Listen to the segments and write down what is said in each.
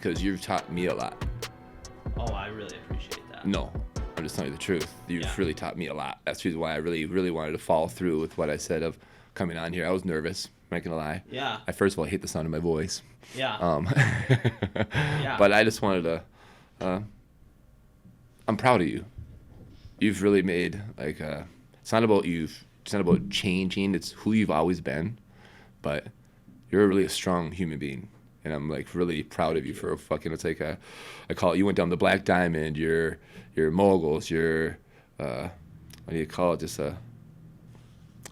because you've taught me a lot. Oh, I really appreciate that. No, I'm just telling you the truth. You've really taught me a lot. That's the reason why I really, really wanted to follow through with what I said of coming on here. I was nervous, I'm not gonna lie. Yeah. I first of all hate the sound of my voice. Yeah. Yeah. But I just wanted to. I'm proud of you. You've really made it's not about you. It's not about changing. It's who you've always been. But you're really a strong human being, and I'm like really proud of you for fucking. It's like I call it. You went down the Black Diamond. Your moguls. Your what do you call it? Just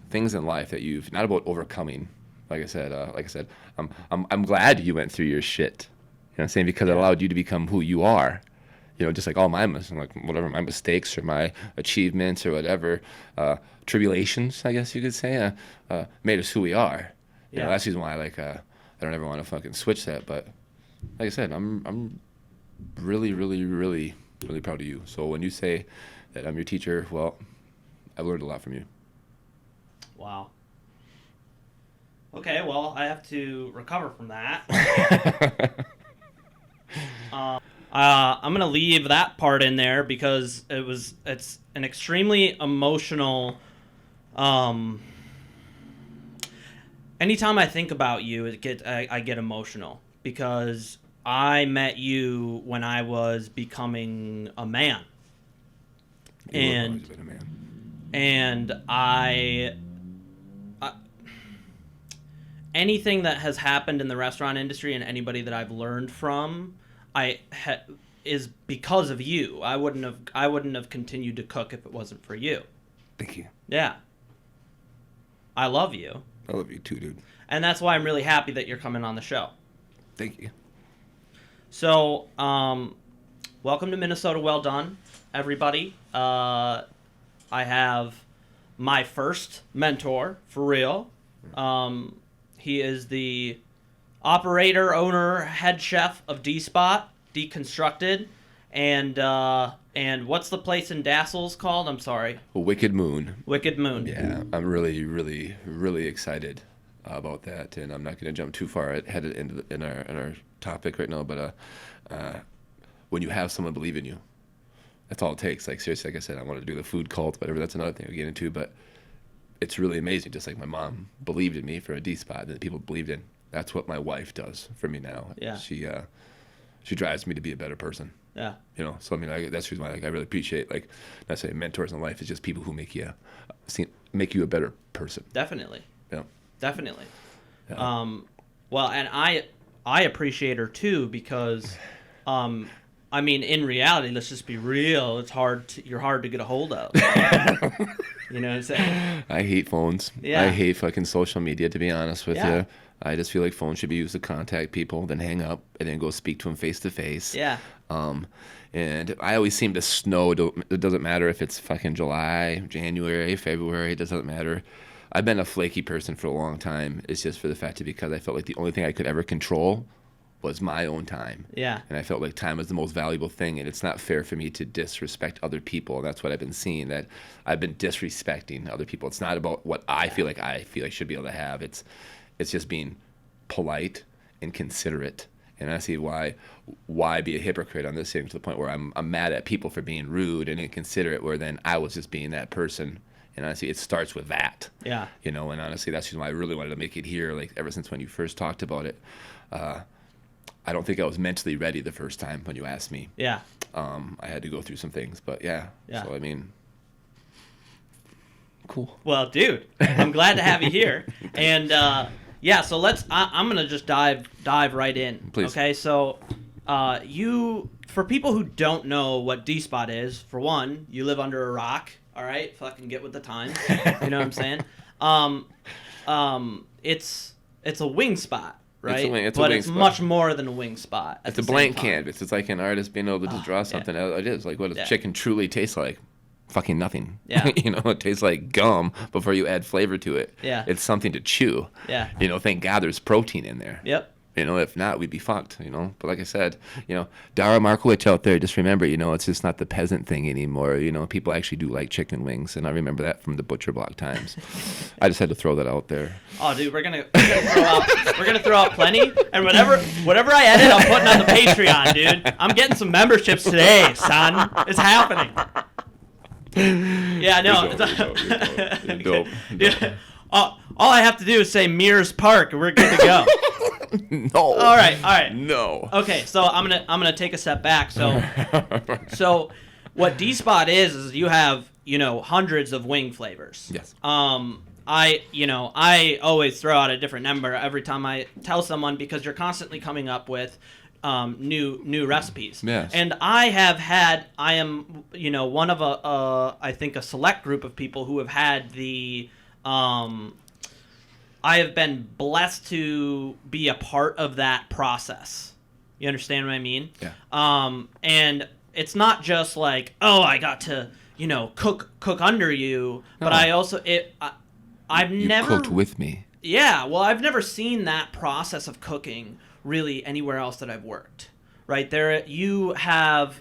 things in life that you've not about overcoming. Like I said, I'm glad you went through your shit. You know what I'm saying? Because it allowed you to become who you are. You know, just like all my my mistakes or my achievements or whatever, tribulations, I guess you could say, made us who we are. You know, that's the reason why I don't ever want to fucking switch that. But like I said, I'm really, really, really, really proud of you. So when you say that I'm your teacher, well, I've learned a lot from you. Wow. Okay, well, I have to recover from that. I'm gonna leave that part in there because it's an extremely emotional. Anytime I think about you, I get emotional because I met you when I was becoming a man, You've always been a man. and anything that has happened in the restaurant industry and anybody that I've learned from, is because of you. I wouldn't have continued to cook if it wasn't for you. Thank you. Yeah. I love you. I love you too, dude. And that's why I'm really happy that you're coming on the show. Thank you. So, welcome to Minnesota Well Done, everybody. I have my first mentor, for real. He is the operator, owner, head chef of D-Spot, Deconstructed, and what's the place in Dassel's called? I'm sorry. Wicked Moon. Wicked Moon. Yeah, I'm really, really, really excited about that, and I'm not going to jump too far ahead in our topic right now. But when you have someone believe in you, that's all it takes. Like seriously, like I said, I want to do the food cult, whatever. That's another thing we get into, but it's really amazing. Just like my mom believed in me for a D-Spot that people believed in. That's what my wife does for me now. Yeah. She drives me to be a better person. Yeah. You know, so I mean, that's the reason why I really appreciate, not saying mentors in life, it's just people who make you a better person. Definitely. Yeah. Definitely. Yeah. Well, and I appreciate her too because, I mean, in reality, let's just be real. You're hard to get a hold of. You know what I'm saying? I hate phones. Yeah. I hate fucking social media, to be honest with Yeah. you. I just feel like phones should be used to contact people, then hang up, and then go speak to them face to face. Yeah. And I always seem to snow. It doesn't matter if it's fucking July, January, February. It doesn't matter. I've been a flaky person for a long time. It's just for the fact that because I felt like the only thing I could ever control was my own time. Yeah. And I felt like time was the most valuable thing, and it's not fair for me to disrespect other people. And that's what I've been seeing, that I've been disrespecting other people. It's not about what I feel like should be able to have. It's just being polite and considerate. And I see why be a hypocrite on this thing to the point where I'm mad at people for being rude and inconsiderate, where then I was just being that person. And honestly, it starts with that. Yeah. You know, and honestly, that's why I really wanted to make it here, like ever since when you first talked about it. I don't think I was mentally ready the first time when you asked me. Yeah. I had to go through some things, but yeah. So, I mean, cool. Well, dude, I'm glad to have you here. And, yeah, so I'm going to just dive right in. Please. Okay, so for people who don't know what D-Spot is, for one, you live under a rock, all right? Fucking get with the times. You know what I'm saying? It's a wing spot. Right? It's a but wing it's spot. Much more than a wing spot. It's a blank canvas. It's like an artist being able to just draw something. Yeah. It is like what does chicken truly taste like? Fucking nothing. Yeah. You know, it tastes like gum before you add flavor to it. Yeah. It's something to chew. Yeah. You know, thank God there's protein in there. Yep. If not, we'd be fucked, But like I said, Dara Markowitz out there, just remember, it's just not the peasant thing anymore. People actually do like chicken wings, and I remember that from the butcher block times. I just had to throw that out there. Oh, dude, we're gonna throw out plenty, and whatever I edit, I'm putting on the Patreon, dude. I'm getting some memberships today, son. It's happening. Yeah, no. You're dope. Yeah. All I have to do is say Mears Park, and we're good to go. No. All right. No. Okay, so I'm gonna take a step back. So what D-Spot is you have hundreds of wing flavors. Yes. I always throw out a different number every time I tell someone, because you're constantly coming up with new recipes. Yes. And I am one of I think a select group of people who have had the I have been blessed to be a part of that process. You understand what I mean? Yeah. And it's not just like, oh, I got to cook under you, but I also I've never cooked with me. Yeah, well, I've never seen that process of cooking really anywhere else that I've worked. Right there, you have,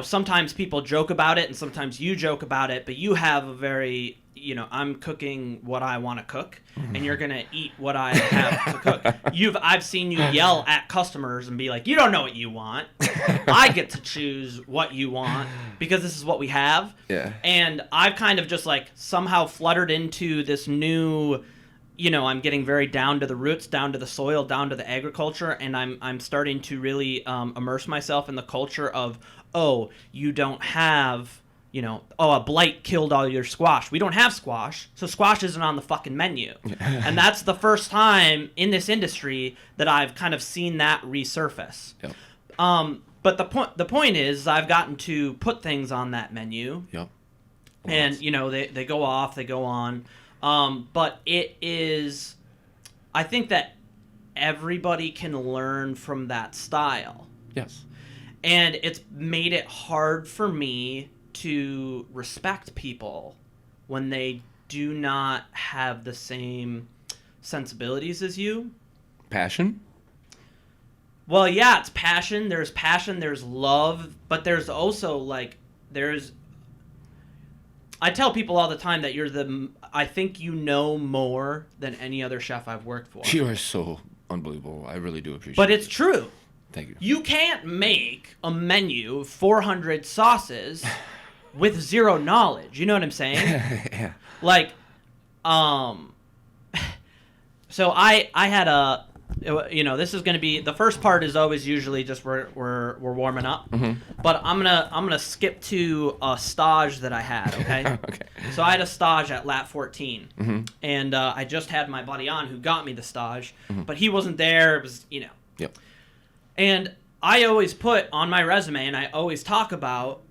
sometimes people joke about it, and sometimes you joke about it, but you have a very, I'm cooking what I want to cook, and you're gonna eat what I have to cook. I've seen you yell at customers and be like, "You don't know what you want. I get to choose what you want because this is what we have." Yeah. And I've kind of just like somehow fluttered into this new. I'm getting very down to the roots, down to the soil, down to the agriculture, and I'm starting to really immerse myself in the culture of, you don't have, a blight killed all your squash. We don't have squash, so squash isn't on the fucking menu. And that's the first time in this industry that I've kind of seen that resurface. Yep. But the point is, I've gotten to put things on that menu. Yep. And, they go off, they go on. But it is, I think that everybody can learn from that style. Yes. And it's made it hard for me to respect people when they do not have the same sensibilities as you. Passion? Well, yeah, it's passion, there's love, but there's also, I tell people all the time that I think you know more than any other chef I've worked for. You are so unbelievable. I really do appreciate it. But it's true. Thank you. You can't make a menu of 400 sauces with zero knowledge. You know what I'm saying? Yeah. So I had a, this is going to be, the first part is always usually just we're warming up. Mm-hmm. But I'm gonna skip to a stage that I had. Okay. Okay. So I had a stage at Lat 14, mm-hmm. and I just had my buddy on who got me the stage, mm-hmm. but he wasn't there. It was Yep. And I always put on my resume, and I always talk about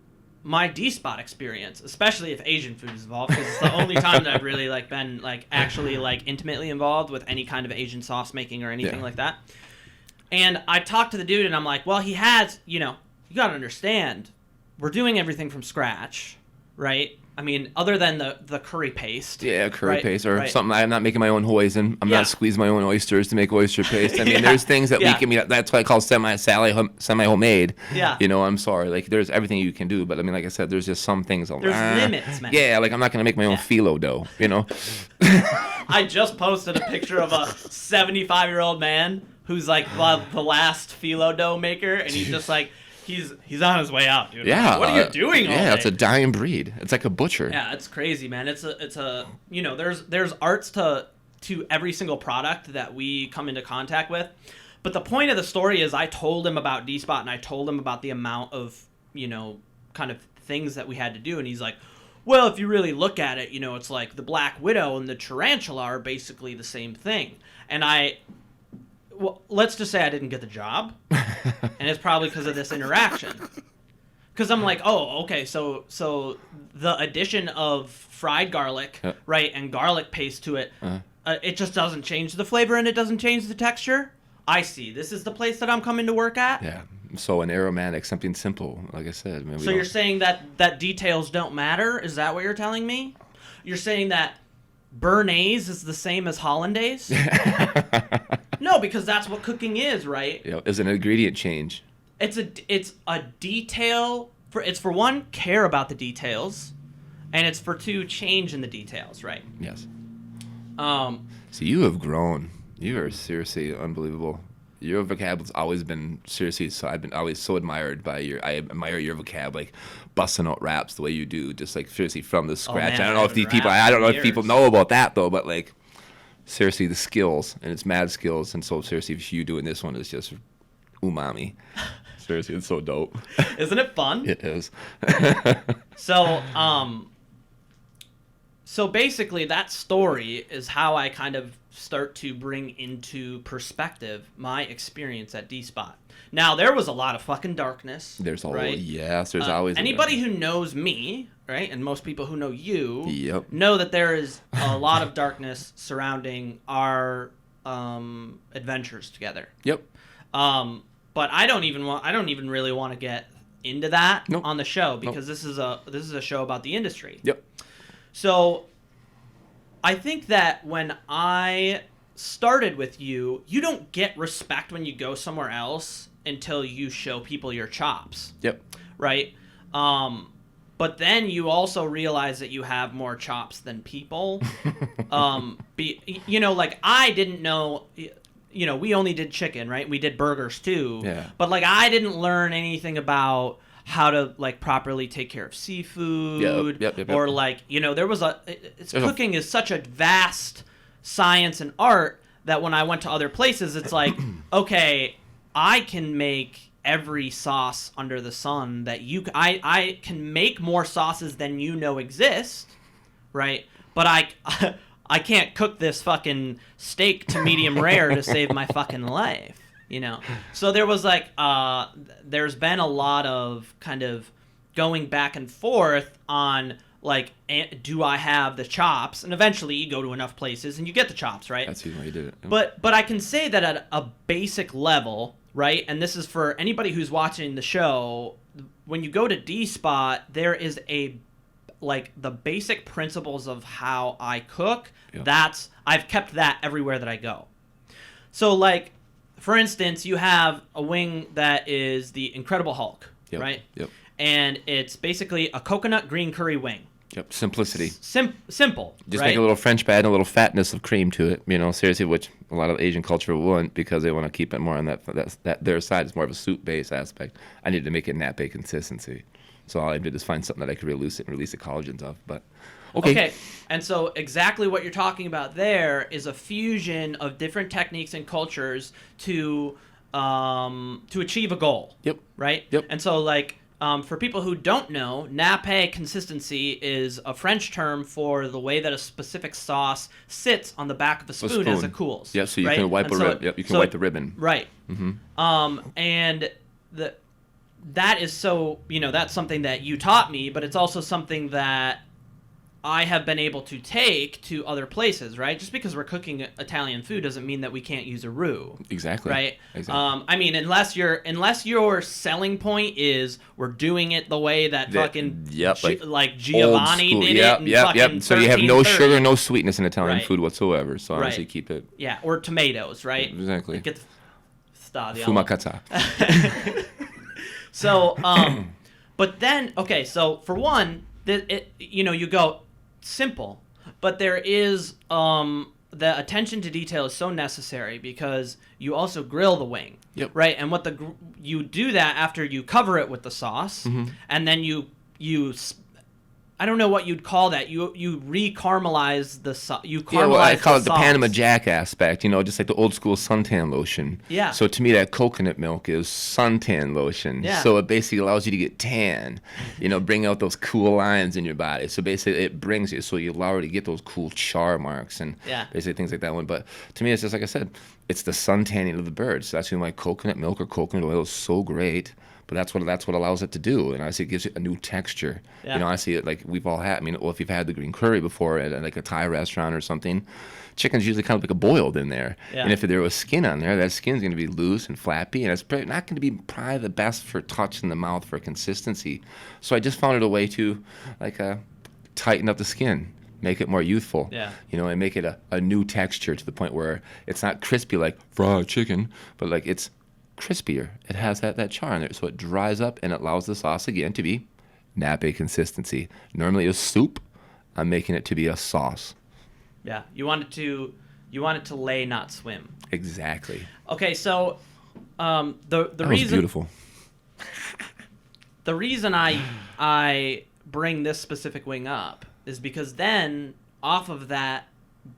my D-Spot experience, especially if Asian food is involved, because it's the only time that I've really been actually intimately involved with any kind of Asian sauce making or anything like that. And I talked to the dude, and I'm like, well, he has, you gotta understand, we're doing everything from scratch, right? I mean, other than the curry paste. Yeah, curry paste or something. I'm not making my own hoisin. I'm not squeezing my own oysters to make oyster paste. I mean, there's things that we can. That's what I call semi-homemade. Yeah. I'm sorry. There's everything you can do, but I mean, like I said, there's just some things. There's limits, man. Yeah, I'm not gonna make my own phyllo dough. I just posted a picture of a 75-year-old man who's the last phyllo dough maker, and he's just He's on his way out, dude. Yeah. What are you doing all day? It's a dying breed. It's like a butcher. Yeah, it's crazy, man. It's a there's arts to every single product that we come into contact with. But the point of the story is I told him about D-Spot, and I told him about the amount of, kind of things that we had to do, and he's like, well, if you really look at it, it's like the Black Widow and the Tarantula are basically the same thing. And well, let's just say I didn't get the job, and it's probably because of this interaction. Because I'm like, oh, okay, so the addition of fried garlic, right, and garlic paste to it, it just doesn't change the flavor and it doesn't change the texture? I see. This is the place that I'm coming to work at? Yeah. So an aromatic, something simple, like I said. So you're saying that details don't matter? Is that what you're telling me? You're saying that Béarnaise is the same as Hollandaise? No, because that's what cooking is, right? Yeah, it's an ingredient change. It's a detail for one, care about the details, and it's for two, change in the details, right? Yes. So you have grown. You are seriously unbelievable. Your vocab's always been seriously. So I've been always so admired by I admire your vocab, like busting out raps the way you do, just like seriously from the scratch. Man, I don't know if these people. I don't know if people know about that though, but like seriously, the skills, and it's mad skills, and so seriously, if you doing this one is just umami. Seriously, it's so dope. Isn't it fun? It is. So basically, that story is how I kind of start to bring into perspective my experience at D-Spot. Now, there was a lot of fucking darkness. There's right? Yes, there's always anybody who knows me, right, and most people who know you, yep. know that there is a lot of darkness surrounding our adventures together. Yep. But I don't even really want to get into that on the show because this is a show about the industry. Yep. So I think that when I started with you, you don't get respect when you go somewhere else until you show people your chops. Yep. Right? But then you also realize that you have more chops than people. Like I didn't know, we only did chicken, right? We did burgers too. Yeah. But like I didn't learn anything about how to like properly take care of seafood. Yep. Or like, cooking is such a vast science and art that when I went to other places, it's like, okay, I can make every sauce under the sun that I can make more sauces than exist, right? But I can't cook this fucking steak to medium rare to save my fucking life, So there was like, there's been a lot of kind of going back and forth on like, do I have the chops? And eventually you go to enough places and you get the chops, right? That's why you did it. But I can say that at a basic level, right? And this is for anybody who's watching the show. When you go to D-Spot, there is the basic principles of how I cook. Yeah. I've kept that everywhere that I go. So like, for instance, you have a wing that is the Incredible Hulk, right? Yep. And it's basically a coconut green curry wing. Yep. Simplicity. Simple. Just right? make a little French bread and a little fatness of cream to it. Seriously, which a lot of Asian culture wouldn't because they want to keep it more on that their side. It's more of a soup-based aspect. I needed to make it nappe consistency. So all I did is find something that I could release the collagens of. But okay. And so exactly what you're talking about there is a fusion of different techniques and cultures to achieve a goal. Yep. Right? Yep. And so like for people who don't know, nappe consistency is a French term for the way that a specific sauce sits on the back of a spoon as it cools. Yeah, so you can wipe wipe the ribbon. Right. Mm-hmm. And that is so, that's something that you taught me, but it's also something that I have been able to take to other places, right? Just because we're cooking Italian food doesn't mean that we can't use a roux. Exactly. Right? Exactly. I mean, unless your selling point is we're doing it the way that fucking like Giovanni did it. Yep. So you have no sugar, no sweetness in Italian food whatsoever. So obviously keep it. Yeah, or tomatoes, right? Exactly. Get the Fumakata. So, but then, okay, so for one, you go simple, but there is, the attention to detail is so necessary because you also grill the wing, right? And you do that after you cover it with the sauce, and then you I don't know what you'd call that. You re-caramelize the sauce. I call it the Panama Jack aspect, just like the old school suntan lotion. Yeah. So to me, that coconut milk is suntan lotion. Yeah. So it basically allows you to get tan, bring out those cool lines in your body. So basically it brings you, so you'll already get those cool char marks and basically things like that one. But to me, it's just like I said, it's the suntanning of the bird. So that's why coconut milk or coconut oil is so great. But that's what allows it to do, and honestly, it gives it a new texture. Yeah. I see it like we've all had. If you've had the green curry before at like a Thai restaurant or something, chicken's usually kind of like a boiled in there. Yeah. And if there was skin on there, that skin's going to be loose and flappy, and it's not going to be probably the best for touch in the mouth for consistency. So I just found it a way to tighten up the skin. Make it more youthful. Yeah. And make it a new texture to the point where it's not crispy like fried chicken, but like it's crispier. It has that char in there, so it dries up and it allows the sauce again to be nappe consistency. Normally a soup, I'm making it to be a sauce. Yeah, you want it to lay, not swim. Exactly. Okay, so the That reason was beautiful. The reason I bring this specific wing up is because then off of that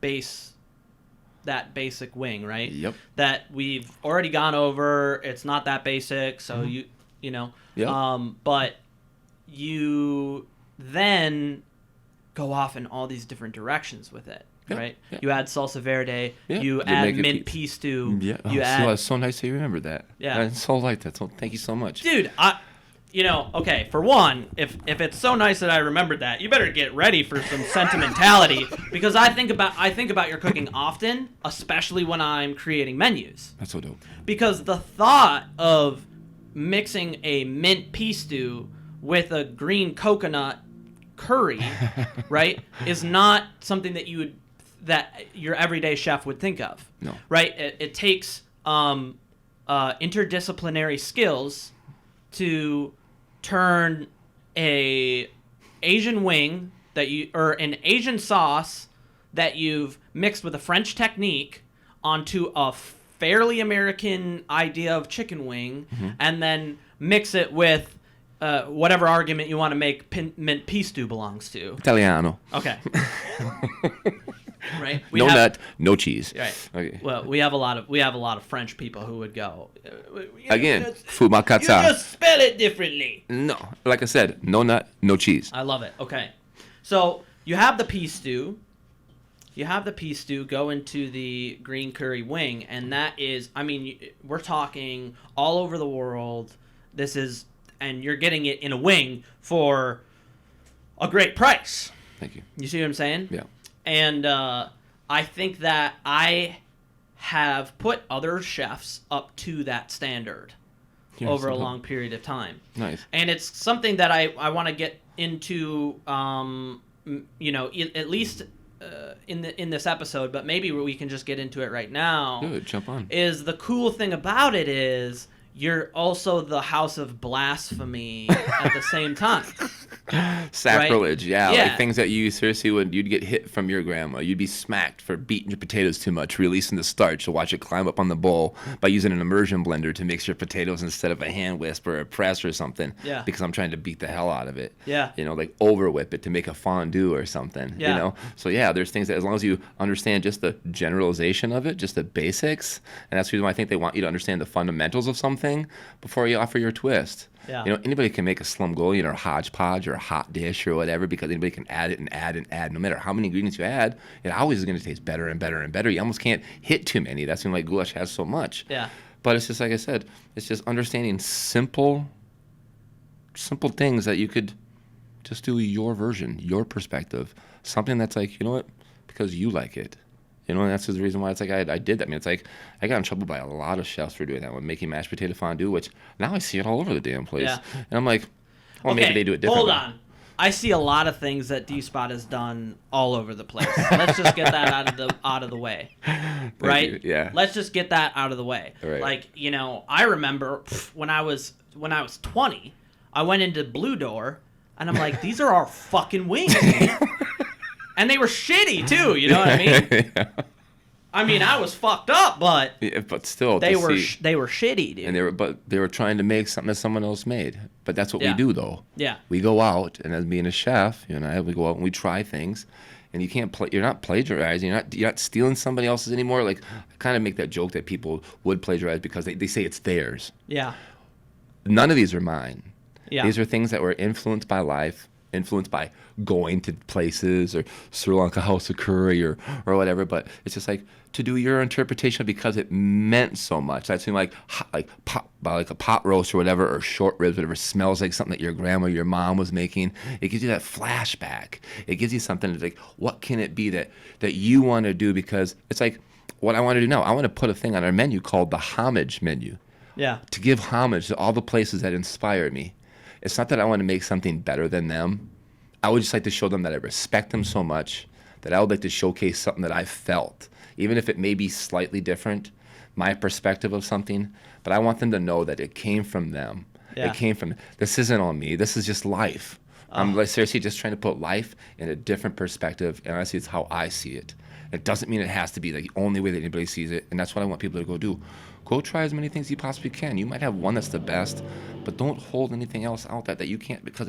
basic wing, right? Yep. That we've already gone over. It's not that basic, so you know. Yep. But you then go off in all these different directions with it, Yep. right? Yep. You add salsa verde. Yep. You You add make it mint pea stew. Yeah. You add. It's so nice that you remembered that. Yeah. I so like that. So thank you so much. Dude, okay, for one, if it's so nice that I remembered that, you better get ready for some sentimentality because I think about your cooking often, especially when I'm creating menus. That's so dope. Because the thought of mixing a mint pea stew with a green coconut curry, right, is not something that your everyday chef would think of. No. Right? It takes interdisciplinary skills to turn a Asian wing or an Asian sauce that you've mixed with a French technique onto a fairly American idea of chicken wing, and then mix it with whatever argument you want to make mint pea stew belongs to. Italiano. Okay. Right. No nut, no cheese. Right. Okay. Well, we have a lot of French people who would go. Again, You fumakata. just spell it differently. No, like I said, no nut, no cheese. I love it. Okay. So you have the pea stew. Go into the green curry wing, and that is, we're talking all over the world. And you're getting it in a wing for a great price. Thank you. You see what I'm saying? Yeah. And I think that I have put other chefs up to that standard over a long period of time. Nice. And it's something that I want to get into, at least in this episode, but maybe we can just get into it right now. Good, jump on. Is the cool thing about it is you're also the house of blasphemy at the same time. Sacrilege, right? yeah. Yeah. Like things that you seriously you'd get hit from your grandma. You'd be smacked for beating your potatoes too much, releasing the starch to watch it climb up on the bowl by using an immersion blender to mix your potatoes instead of a hand whisk or a press or something. Yeah. Because I'm trying to beat the hell out of it. Yeah. Like over whip it to make a fondue or something. Yeah. So yeah, there's things that as long as you understand just the generalization of it, just the basics, and that's the reason why I think they want you to understand the fundamentals of something before you offer your twist. Yeah. Anybody can make a slumgullion or a hodgepodge or a hot dish or whatever because anybody can add it and add and add. No matter how many ingredients you add, it always is going to taste better and better and better. You almost can't hit too many. That's when goulash has so much. Yeah. But it's just like I said, it's just understanding simple things that you could just do your version, your perspective, something that's like, you know what, because you like it. And that's the reason why it's like I did that. It's like I got in trouble by a lot of chefs for doing that when making mashed potato fondue, which now I see it all over the damn place. Yeah. And I'm like, well, Okay, maybe they do it differently. hold on. I see a lot of things that D-Spot has done all over the place. Let's just get that out of the way, right? you. Yeah. Let's just get that out of the way. Right. Like, I remember when I was 20, I went into Blue Door, and I'm like, these are our fucking wings. And they were shitty too, you know what I mean? Yeah. I mean, I was fucked up, but Yeah, but still, they to were see, they were shitty, dude. and they were trying to make something that someone else made. But that's what Yeah. we do, though. Yeah. We go out, and as being a chef, you and I, we go out and we try things, and you can't you're not plagiarizing. You're not stealing somebody else's anymore. Like I kind of make that joke that people would plagiarize because they say it's theirs. Yeah. None of these are mine. Yeah. These are things that were influenced by life, influenced by going to places or Sri Lanka House of Curry or whatever. But it's just like to do your interpretation because it meant so much. That seemed like a pot roast or whatever, or short ribs, whatever smells like something that your grandma, your mom was making. It gives you that flashback. It gives you something that's like, what can it be that you want to do? Because it's like what I want to do now. I want to put a thing on our menu called the homage menu. Yeah. To give homage to all the places that inspired me. It's not that I want to make something better than them. I would just like to show them that I respect them so much that I would like to showcase something that I felt, even if it may be slightly different, my perspective of something, but I want them to know that it came from them. Yeah. It came from, this isn't on me. This is just life. I'm like seriously just trying to put life in a different perspective, and honestly, it's how I see it. It doesn't mean it has to be the only way that anybody sees it, and that's what I want people to go do. Go try as many things you possibly can. You might have one that's the best, but don't hold anything else out that you can't, because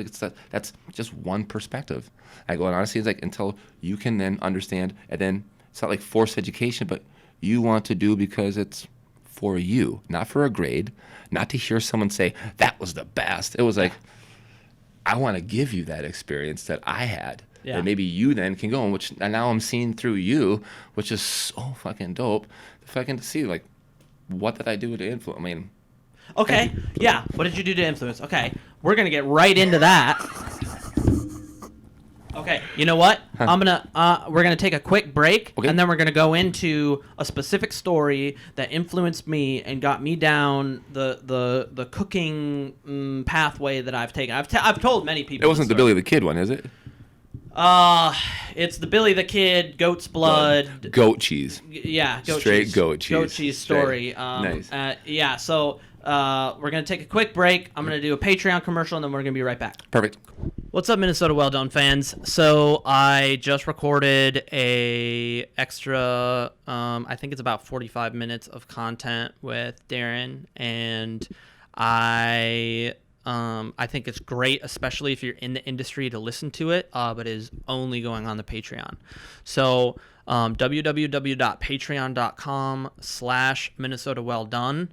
that's just one perspective. I go, and honestly, it's like until you can then understand, and then it's not like forced education, but you want to do because it's for you, not for a grade, not to hear someone say, that was the best. It was like, I want to give you that experience that I had. Yeah. And maybe you then can go, and now I'm seeing through you, which is so fucking dope. Fucking to see, like, what did I do to influence? I mean, okay, yeah. What did you do to influence? Okay, we're gonna get right into that. Okay, you know what? We're gonna take a quick break, and then we're gonna go into a specific story that influenced me and got me down the cooking pathway that I've taken. I've told many people. It wasn't the Billy the Kid one, is it? It's the Billy the Kid, goat's blood, goat cheese. Yeah, straight goat cheese. Goat cheese story. Nice. Yeah. So we're gonna take a quick break. I'm gonna do a Patreon commercial, and then we're gonna be right back. Perfect. What's up, Minnesota Well Done fans? So I just recorded a extra, I think it's about 45 minutes of content with Darin, and I think it's great, especially if you're in the industry, to listen to it, but it is only going on the Patreon. So www.patreon.com/Minnesota Well Done.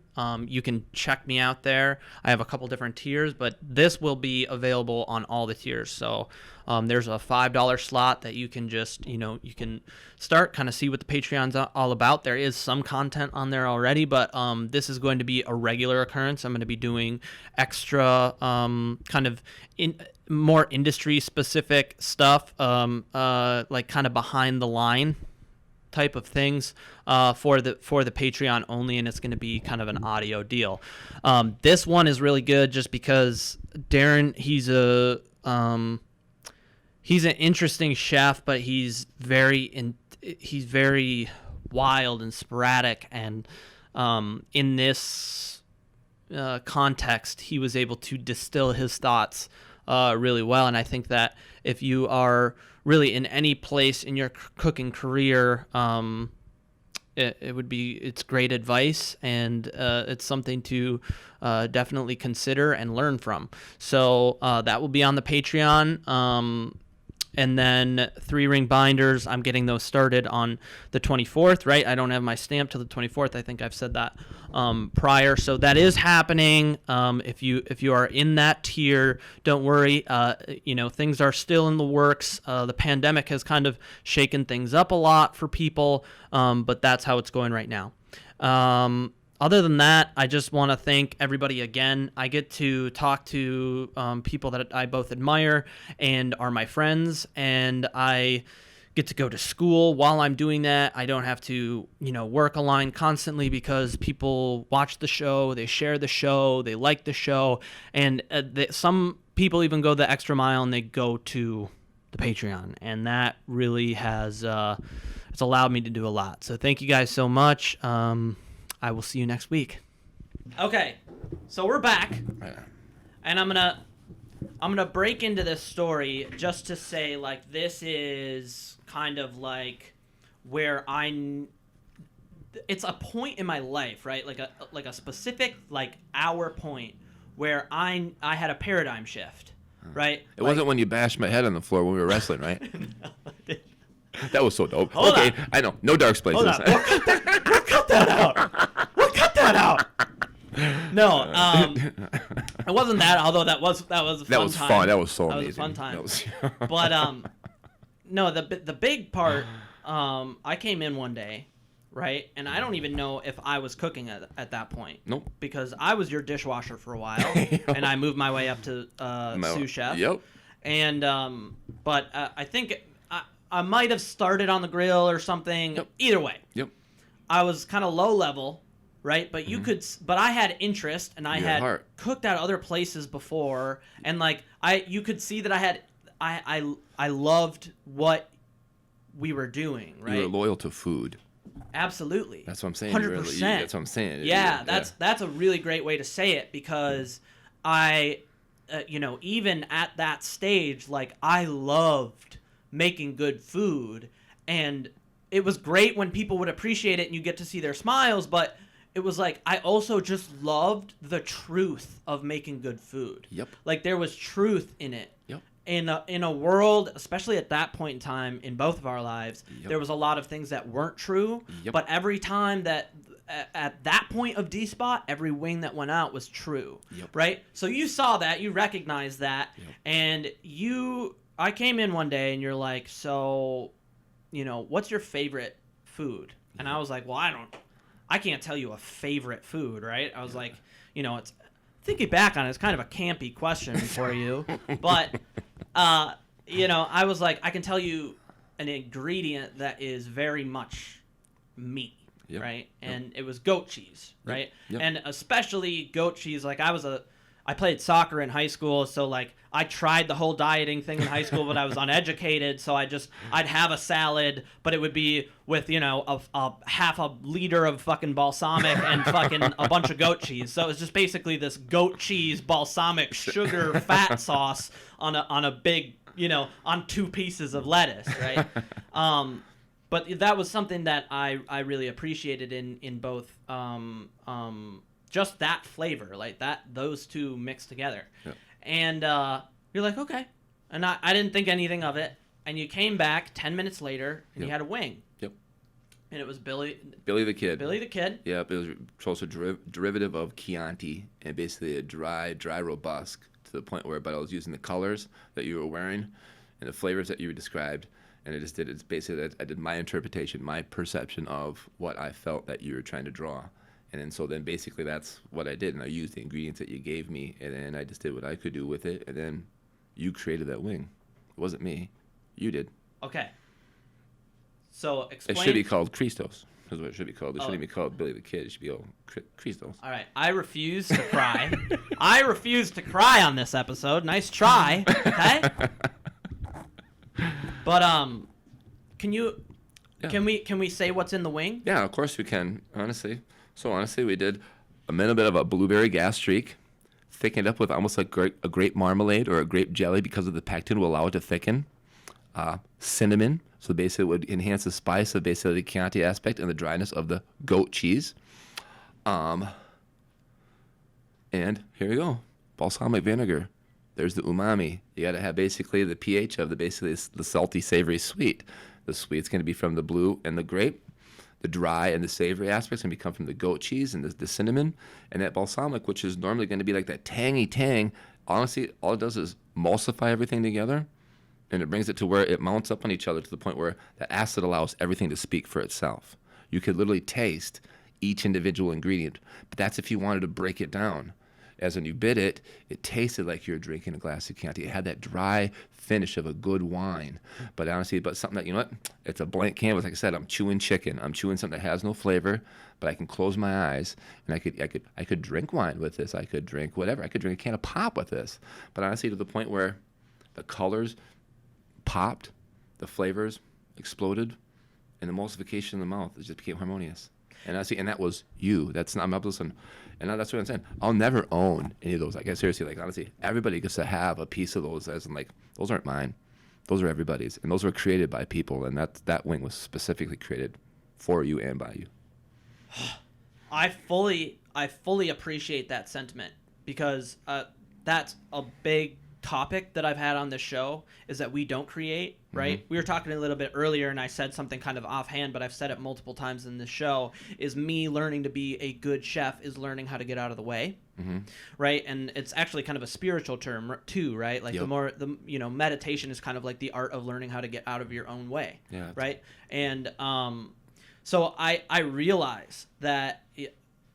You can check me out there. I have a couple different tiers, but this will be available on all the tiers. So there's a $5 slot that you can just, you can start, kind of see what the Patreon's all about. There is some content on there already, but this is going to be a regular occurrence. I'm going to be doing extra kind of more industry specific stuff, like kind of behind the line type of things for the Patreon only, and it's going to be kind of an audio deal. This one is really good just because Darin, he's an interesting chef, but he's very wild and sporadic, and in this context, he was able to distill his thoughts really well. And I think that if you are really in any place in your cooking career, it's great advice, and it's something to definitely consider and learn from. So that will be on the Patreon. And then 3-ring binders, I'm getting those started on the 24th, right? I don't have my stamp till the 24th. I think I've said that prior. So that is happening. If you are in that tier, don't worry. Things are still in the works. The pandemic has kind of shaken things up a lot for people, but that's how it's going right now. Other than that, I just want to thank everybody again. I get to talk to people that I both admire and are my friends, and I get to go to school while I'm doing that. I don't have to, work a line constantly because people watch the show, they share the show, they like the show, and some people even go the extra mile and they go to the Patreon, and that really has it's allowed me to do a lot. So thank you guys so much. I will see you next week. Okay, so we're back, and I'm gonna break into this story just to say, like, this is kind of like where it's a point in my life, right? Like a specific hour point where I had a paradigm shift, right? It wasn't when you bashed my head on the floor when we were wrestling, right? No, I didn't. That was so dope. Okay, I know. No dark places. Hold on. We'll cut that out. We'll cut that out. No, it wasn't that. Although that was a fun time. That was fun. That was so amazing. That was a fun time. But no, the big part. I came in one day, right, and I don't even know if I was cooking at that point. Nope. Because I was your dishwasher for a while, and I moved my way up to sous chef. Yep. And but I think I might have started on the grill or something. Yep. Either way. Yep. I was kind of low level, right? But but I had interest, and I had cooked at other places before, and you could see that I loved what we were doing, right? You were loyal to food. Absolutely. That's what I'm saying. 100%. That's what I'm saying. Yeah, that's a really great way to say it, because I, even at that stage, like, I loved making good food, and it was great when people would appreciate it and you get to see their smiles, but it was like I also just loved the truth of making good food. Yep. Like, there was truth in it. Yep. In a world, especially at that point in time in both of our lives, Yep. there was a lot of things that weren't true. Yep. But every time that at that point of D-Spot, every wing that went out was true. Yep. Right? So you saw that, you recognized that, Yep. and I came in one day and you're like, so, what's your favorite food? And I was like, well, I can't tell you a favorite food, right? I was like, it's, thinking back on it, it's kind of a campy question for you, but, I was like, I can tell you an ingredient that is very much meat, Yep. right? And it was goat cheese, right? Yep. And especially goat cheese, like I played soccer in high school, so like I tried the whole dieting thing in high school, but I was uneducated, so I'd have a salad, but it would be with, a half a liter of fucking balsamic and fucking a bunch of goat cheese. So it was just basically this goat cheese balsamic sugar fat sauce on a big, on 2 pieces of lettuce, right? But that was something that I really appreciated in both just that flavor, like those two mixed together. Yep. And you're like, okay. And I didn't think anything of it. And you came back 10 minutes later and you had a wing. Yep. And it was Billy the Kid. Billy the Kid. Yep, it was also derivative of Chianti, and basically a dry robust, to the point where, but I was using the colors that you were wearing and the flavors that you described, and it's basically I did my interpretation, my perception of what I felt that you were trying to draw. And then basically that's what I did, and I used the ingredients that you gave me, and then I just did what I could do with it, and then you created that wing. It wasn't me. You did. Okay. So explain. It should be called Christos. That's what it should be called. It shouldn't be called Billy the Kid. It should be called Christos. All right. I refuse to cry. I refuse to cry on this episode. Nice try. Okay? But can you can we say what's in the wing? Yeah, of course we can. Honestly. So honestly, we did a little bit of a blueberry gas streak, thickened up with almost like a grape marmalade or a grape jelly because of the pectin will allow it to thicken. Cinnamon, so basically it would enhance the spice of basically the Chianti aspect and the dryness of the goat cheese. And here we go, balsamic vinegar. There's the umami. You got to have basically the pH of the salty, savory, sweet. The sweet's going to be from the blue and the grape. The dry and the savory aspects going to come from the goat cheese and the cinnamon, and that balsamic, which is normally going to be like that tangy tang. Honestly, all it does is emulsify everything together, and it brings it to where it mounts up on each other to the point where that acid allows everything to speak for itself. You could literally taste each individual ingredient, but that's if you wanted to break it down. As when you bit it, it tasted like you were drinking a glass of Chianti. It had that dry finish of a good wine. But honestly, something that, it's a blank canvas. Like I said, I'm chewing chicken. I'm chewing something that has no flavor, but I can close my eyes and I could drink wine with this. I could drink whatever. I could drink a can of pop with this. But honestly, to the point where the colors popped, the flavors exploded, and the emulsification in the mouth, it just became harmonious. And that was you. I'm not listening. And that's what I'm saying. I'll never own any of those. Like, seriously, honestly, everybody gets to have a piece of those. As in, those aren't mine. Those are everybody's. And those were created by people. And that wing was specifically created for you and by you. I fully appreciate that sentiment, because that's a big topic that I've had on this show, is that we don't create, right? We were talking a little bit earlier and I said something kind of offhand, but I've said it multiple times in this show, is me learning to be a good chef is learning how to get out of the way, right? And it's actually kind of a spiritual term too, right? Like meditation is kind of like the art of learning how to get out of your own way, right? And so I realize that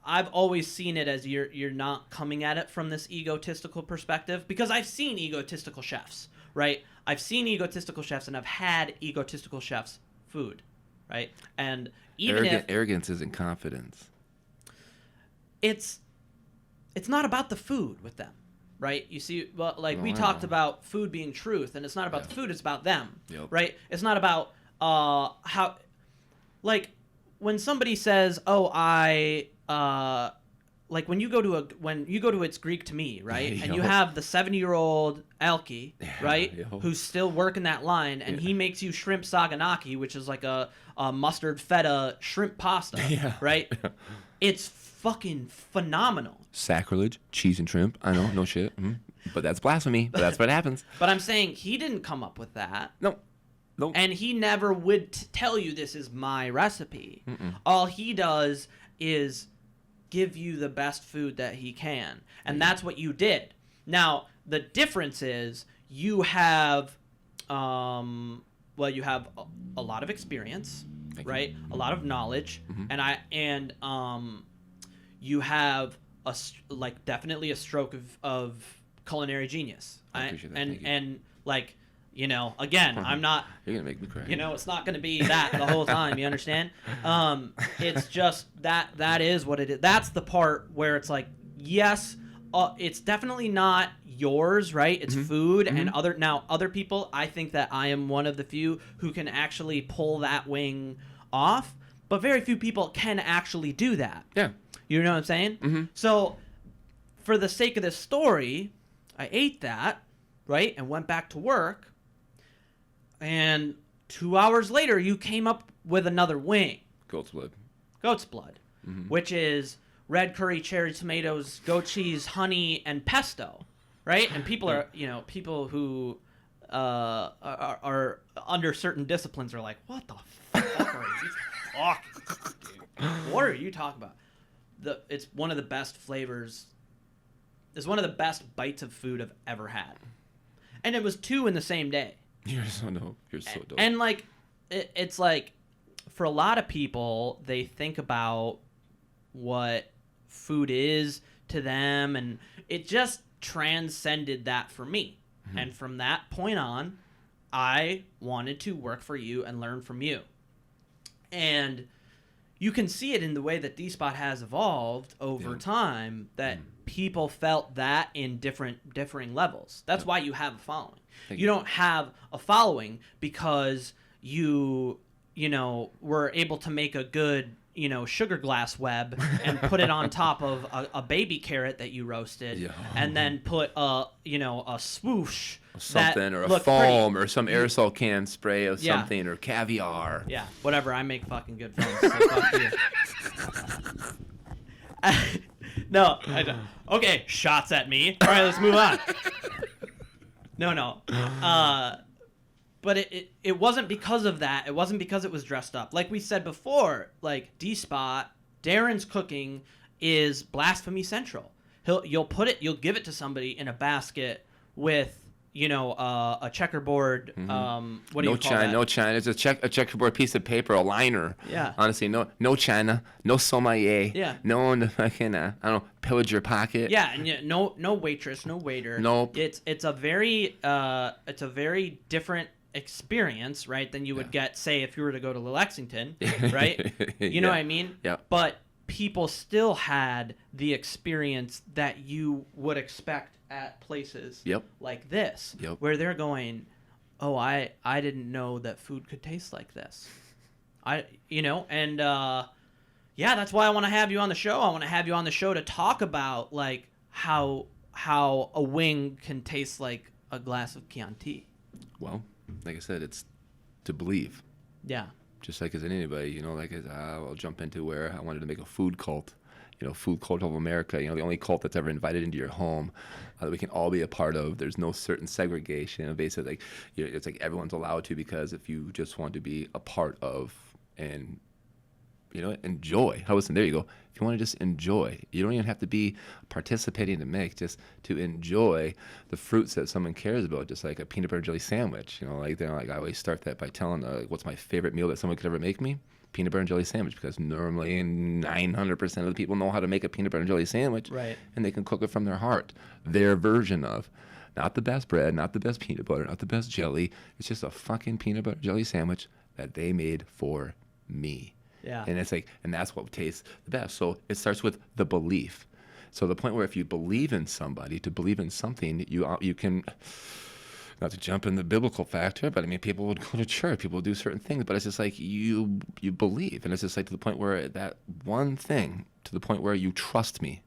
I've always seen it as you're not coming at it from this egotistical perspective, because I've seen egotistical chefs, right? I've seen egotistical chefs, and I've had egotistical chefs' food, right? And even arrogance isn't confidence. It's not about the food with them, right? You see, well, we talked about food being truth, and it's not about the food; it's about them, right? It's not about how, like, when somebody says, "Oh, like when you go to It's Greek to Me," right? And you have the 70-year-old Elkie, right, who's still working that line, and he makes you shrimp saganaki, which is like a mustard feta shrimp pasta, right? It's fucking phenomenal. Sacrilege, cheese and shrimp. I know, no shit. But that's blasphemy. But that's what happens. But I'm saying he didn't come up with that. No. And he never would tell you this is my recipe. All he does is give you the best food that he can. And that's what you did. Now, the difference is you have, you have a lot of experience, right? A lot of knowledge. And you have definitely a stroke of culinary genius. I appreciate that. And like, you know, again, I'm not. You're gonna make me cry. You know, it's not gonna be that the whole time. You understand? It's just that is what it is. That's the part where it's like, yes, it's definitely not yours, right? It's food and other people. I think that I am one of the few who can actually pull that wing off, but very few people can actually do that. Yeah. You know what I'm saying? So, for the sake of this story, I ate that, right, and went back to work. And 2 hours later, you came up with another wing. Goat's blood. Goat's blood, which is red curry, cherry tomatoes, goat cheese, honey, and pesto, right? And people are, people who are under certain disciplines are like, what the fuck are you talking, dude? What are you talking about? It's one of the best flavors. It's one of the best bites of food I've ever had, and it was 2 in the same day. You're so dope. You're so dope. And like, it's like, for a lot of people, they think about what food is to them, and it just transcended that for me. And from that point on, I wanted to work for you and learn from you. And you can see it in the way that D-Spot has evolved over time, that people felt that in differing levels. That's why you have a following. You don't have a following because you were able to make a good, sugar glass web and put it on top of a baby carrot that you roasted, and then put a swoosh something, or a foam, pretty, or some aerosol can spray of something, or caviar. Yeah, whatever. I make fucking good films. So fuck you. No, I don't. Okay, shots at me. All right, let's move on. No. But it wasn't because of that. It wasn't because it was dressed up. Like we said before, like D-Spot, Darin's cooking is blasphemy central. You'll give it to somebody in a basket with, a checkerboard. What do you call that? No China. It's a checkerboard piece of paper, a liner. Yeah. Honestly, no China, no sommelier. Yeah. No fucking pillage your pocket. Yeah, and no waitress, no waiter. Nope. It's a very different experience, right, than you would get, say, if you were to go to Lexington, right? You know what I mean? Yeah. But people still had the experience that you would expect at places like this, where they're going, oh, I didn't know that food could taste like this. That's why I want to have you on the show. I want to have you on the show to talk about, like, how a wing can taste like a glass of Chianti. Well, like I said, it's to believe. Yeah. Just like as anybody, I'll jump into where I wanted to make a food cult, food cult of America, the only cult that's ever invited into your home that we can all be a part of. There's no certain segregation. Basically, it's like everyone's allowed to, because if you just want to be a part of and enjoy. Listen, there you go. If you want to just enjoy, you don't even have to be participating to make, just to enjoy the fruits that someone cares about, just like a peanut butter jelly sandwich. I always start that by telling what's my favorite meal that someone could ever make me? Peanut butter and jelly sandwich, because normally 900% of the people know how to make a peanut butter and jelly sandwich, right? And they can cook it from their heart, their version of. Not the best bread, not the best peanut butter, not the best jelly. It's just a fucking peanut butter jelly sandwich that they made for me. Yeah. And it's like, and that's what tastes the best. So it starts with the belief. So the point where if you believe in somebody, to believe in something, you can, not to jump in the biblical factor, but I mean, people would go to church, people would do certain things, but it's just like you believe, and it's just like to the point where that one thing, to the point where you trust me.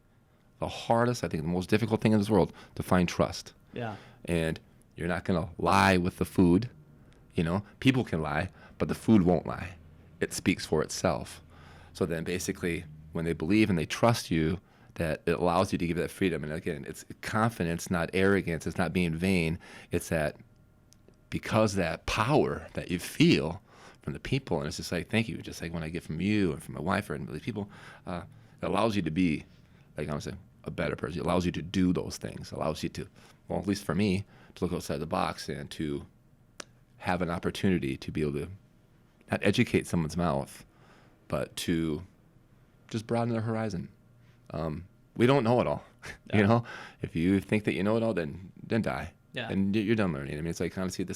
The hardest, I think, the most difficult thing in this world, to find trust. Yeah. And you're not gonna lie with the food, you know. People can lie, but the food won't lie. It speaks for itself. So then, basically, when they believe and they trust you, that it allows you to give that freedom. And again, it's confidence, not arrogance. It's not being vain. It's that because that power that you feel from the people, and it's just like, thank you. Just like when I get from you and from my wife and these people, it allows you to be, like I'm saying, a better person. It allows you to do those things. It allows you to, well, at least for me, to look outside the box and to have an opportunity to be able to not educate someone's mouth, but to just broaden their horizon. We don't know it all. You know, if you think that you know it all, then die. Yeah. And you're done learning. I mean, it's like, honestly,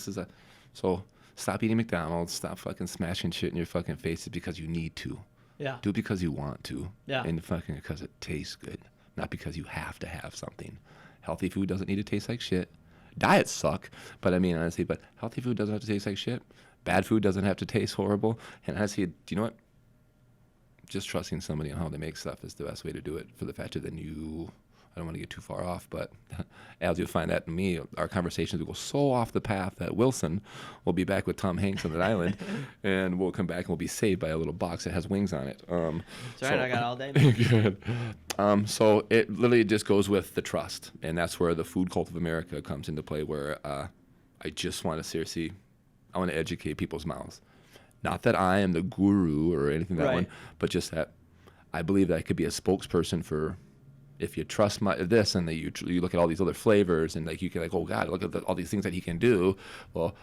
so stop eating McDonald's, stop fucking smashing shit in your fucking faces because you need to. Yeah. Do it because you want to. Yeah. And fucking because it tastes good, not because you have to have something. Healthy food doesn't need to taste like shit. Diets suck, but I mean, honestly, but healthy food doesn't have to taste like shit. Bad food doesn't have to taste horrible. And honestly, do you know what? Just trusting somebody on how they make stuff is the best way to do it, for the fact that then I don't want to get too far off, but as you'll find that in me, our conversations will go so off the path that Wilson will be back with Tom Hanks on that island, and we'll come back and we'll be saved by a little box that has wings on it. That's right, I got all day. Good. So it literally just goes with the trust, and that's where the food cult of America comes into play, where I just want to I want to educate people's mouths. Not that I am the guru or anything that one, but just that I believe that I could be a spokesperson for, if you trust this, and that you look at all these other flavors, and like you can, like, oh God, look at all these things that he can do. Well,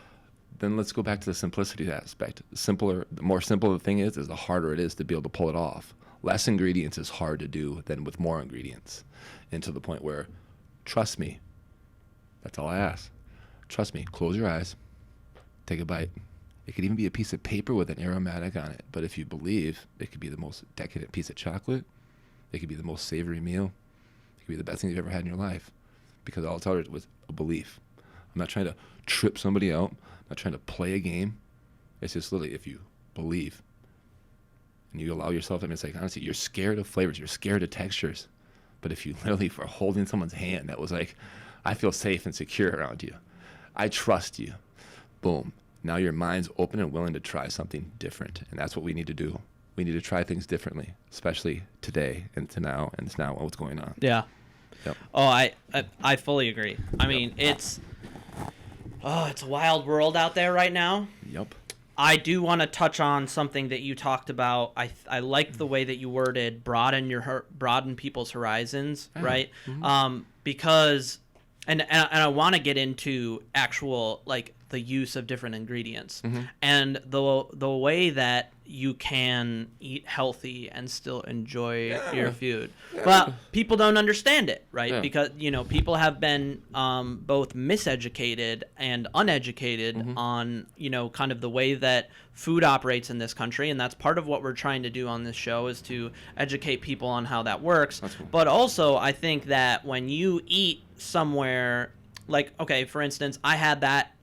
then let's go back to the simplicity aspect. The more simple the thing is the harder it is to be able to pull it off. Less ingredients is hard to do than with more ingredients, and to the point where, trust me. That's all I ask. Trust me. Close your eyes. Take a bite. It could even be a piece of paper with an aromatic on it. But if you believe, it could be the most decadent piece of chocolate. It could be the most savory meal. It could be the best thing you've ever had in your life. Because all it's started was a belief. I'm not trying to trip somebody out. I'm not trying to play a game. It's just literally, if you believe and you allow yourself, I mean, it's like, honestly, you're scared of flavors. You're scared of textures. But if you literally are holding someone's hand that was like, I feel safe and secure around you. I trust you. Boom. Now your mind's open and willing to try something different. And that's what we need to do. We need to try things differently, especially today and to now, and it's now what's going on. Yeah. Yep. Oh, I fully agree. I mean, it's a wild world out there right now. Yep. I do want to touch on something that you talked about. I liked the way that you worded broaden people's horizons, right? Mm-hmm. Because and I want to get into actual, like, the use of different ingredients, mm-hmm. and the way that you can eat healthy and still enjoy your food. Yeah. But people don't understand it, right? Yeah. Because, people have been both miseducated and uneducated mm-hmm. on, kind of the way that food operates in this country. And that's part of what we're trying to do on this show, is to educate people on how that works. That's cool. But also, I think that when you eat somewhere, like, okay, for instance, I had that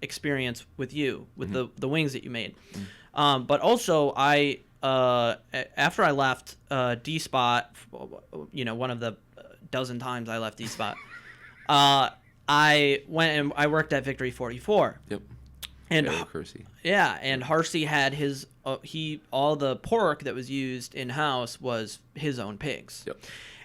experience with you, with mm-hmm. the wings that you made. Mm-hmm. But also, I after I left D-Spot, one of the dozen times I left D-Spot, I went and I worked at Victory 44. Yep. And and Harsey had his all the pork that was used in house was his own pigs. Yep.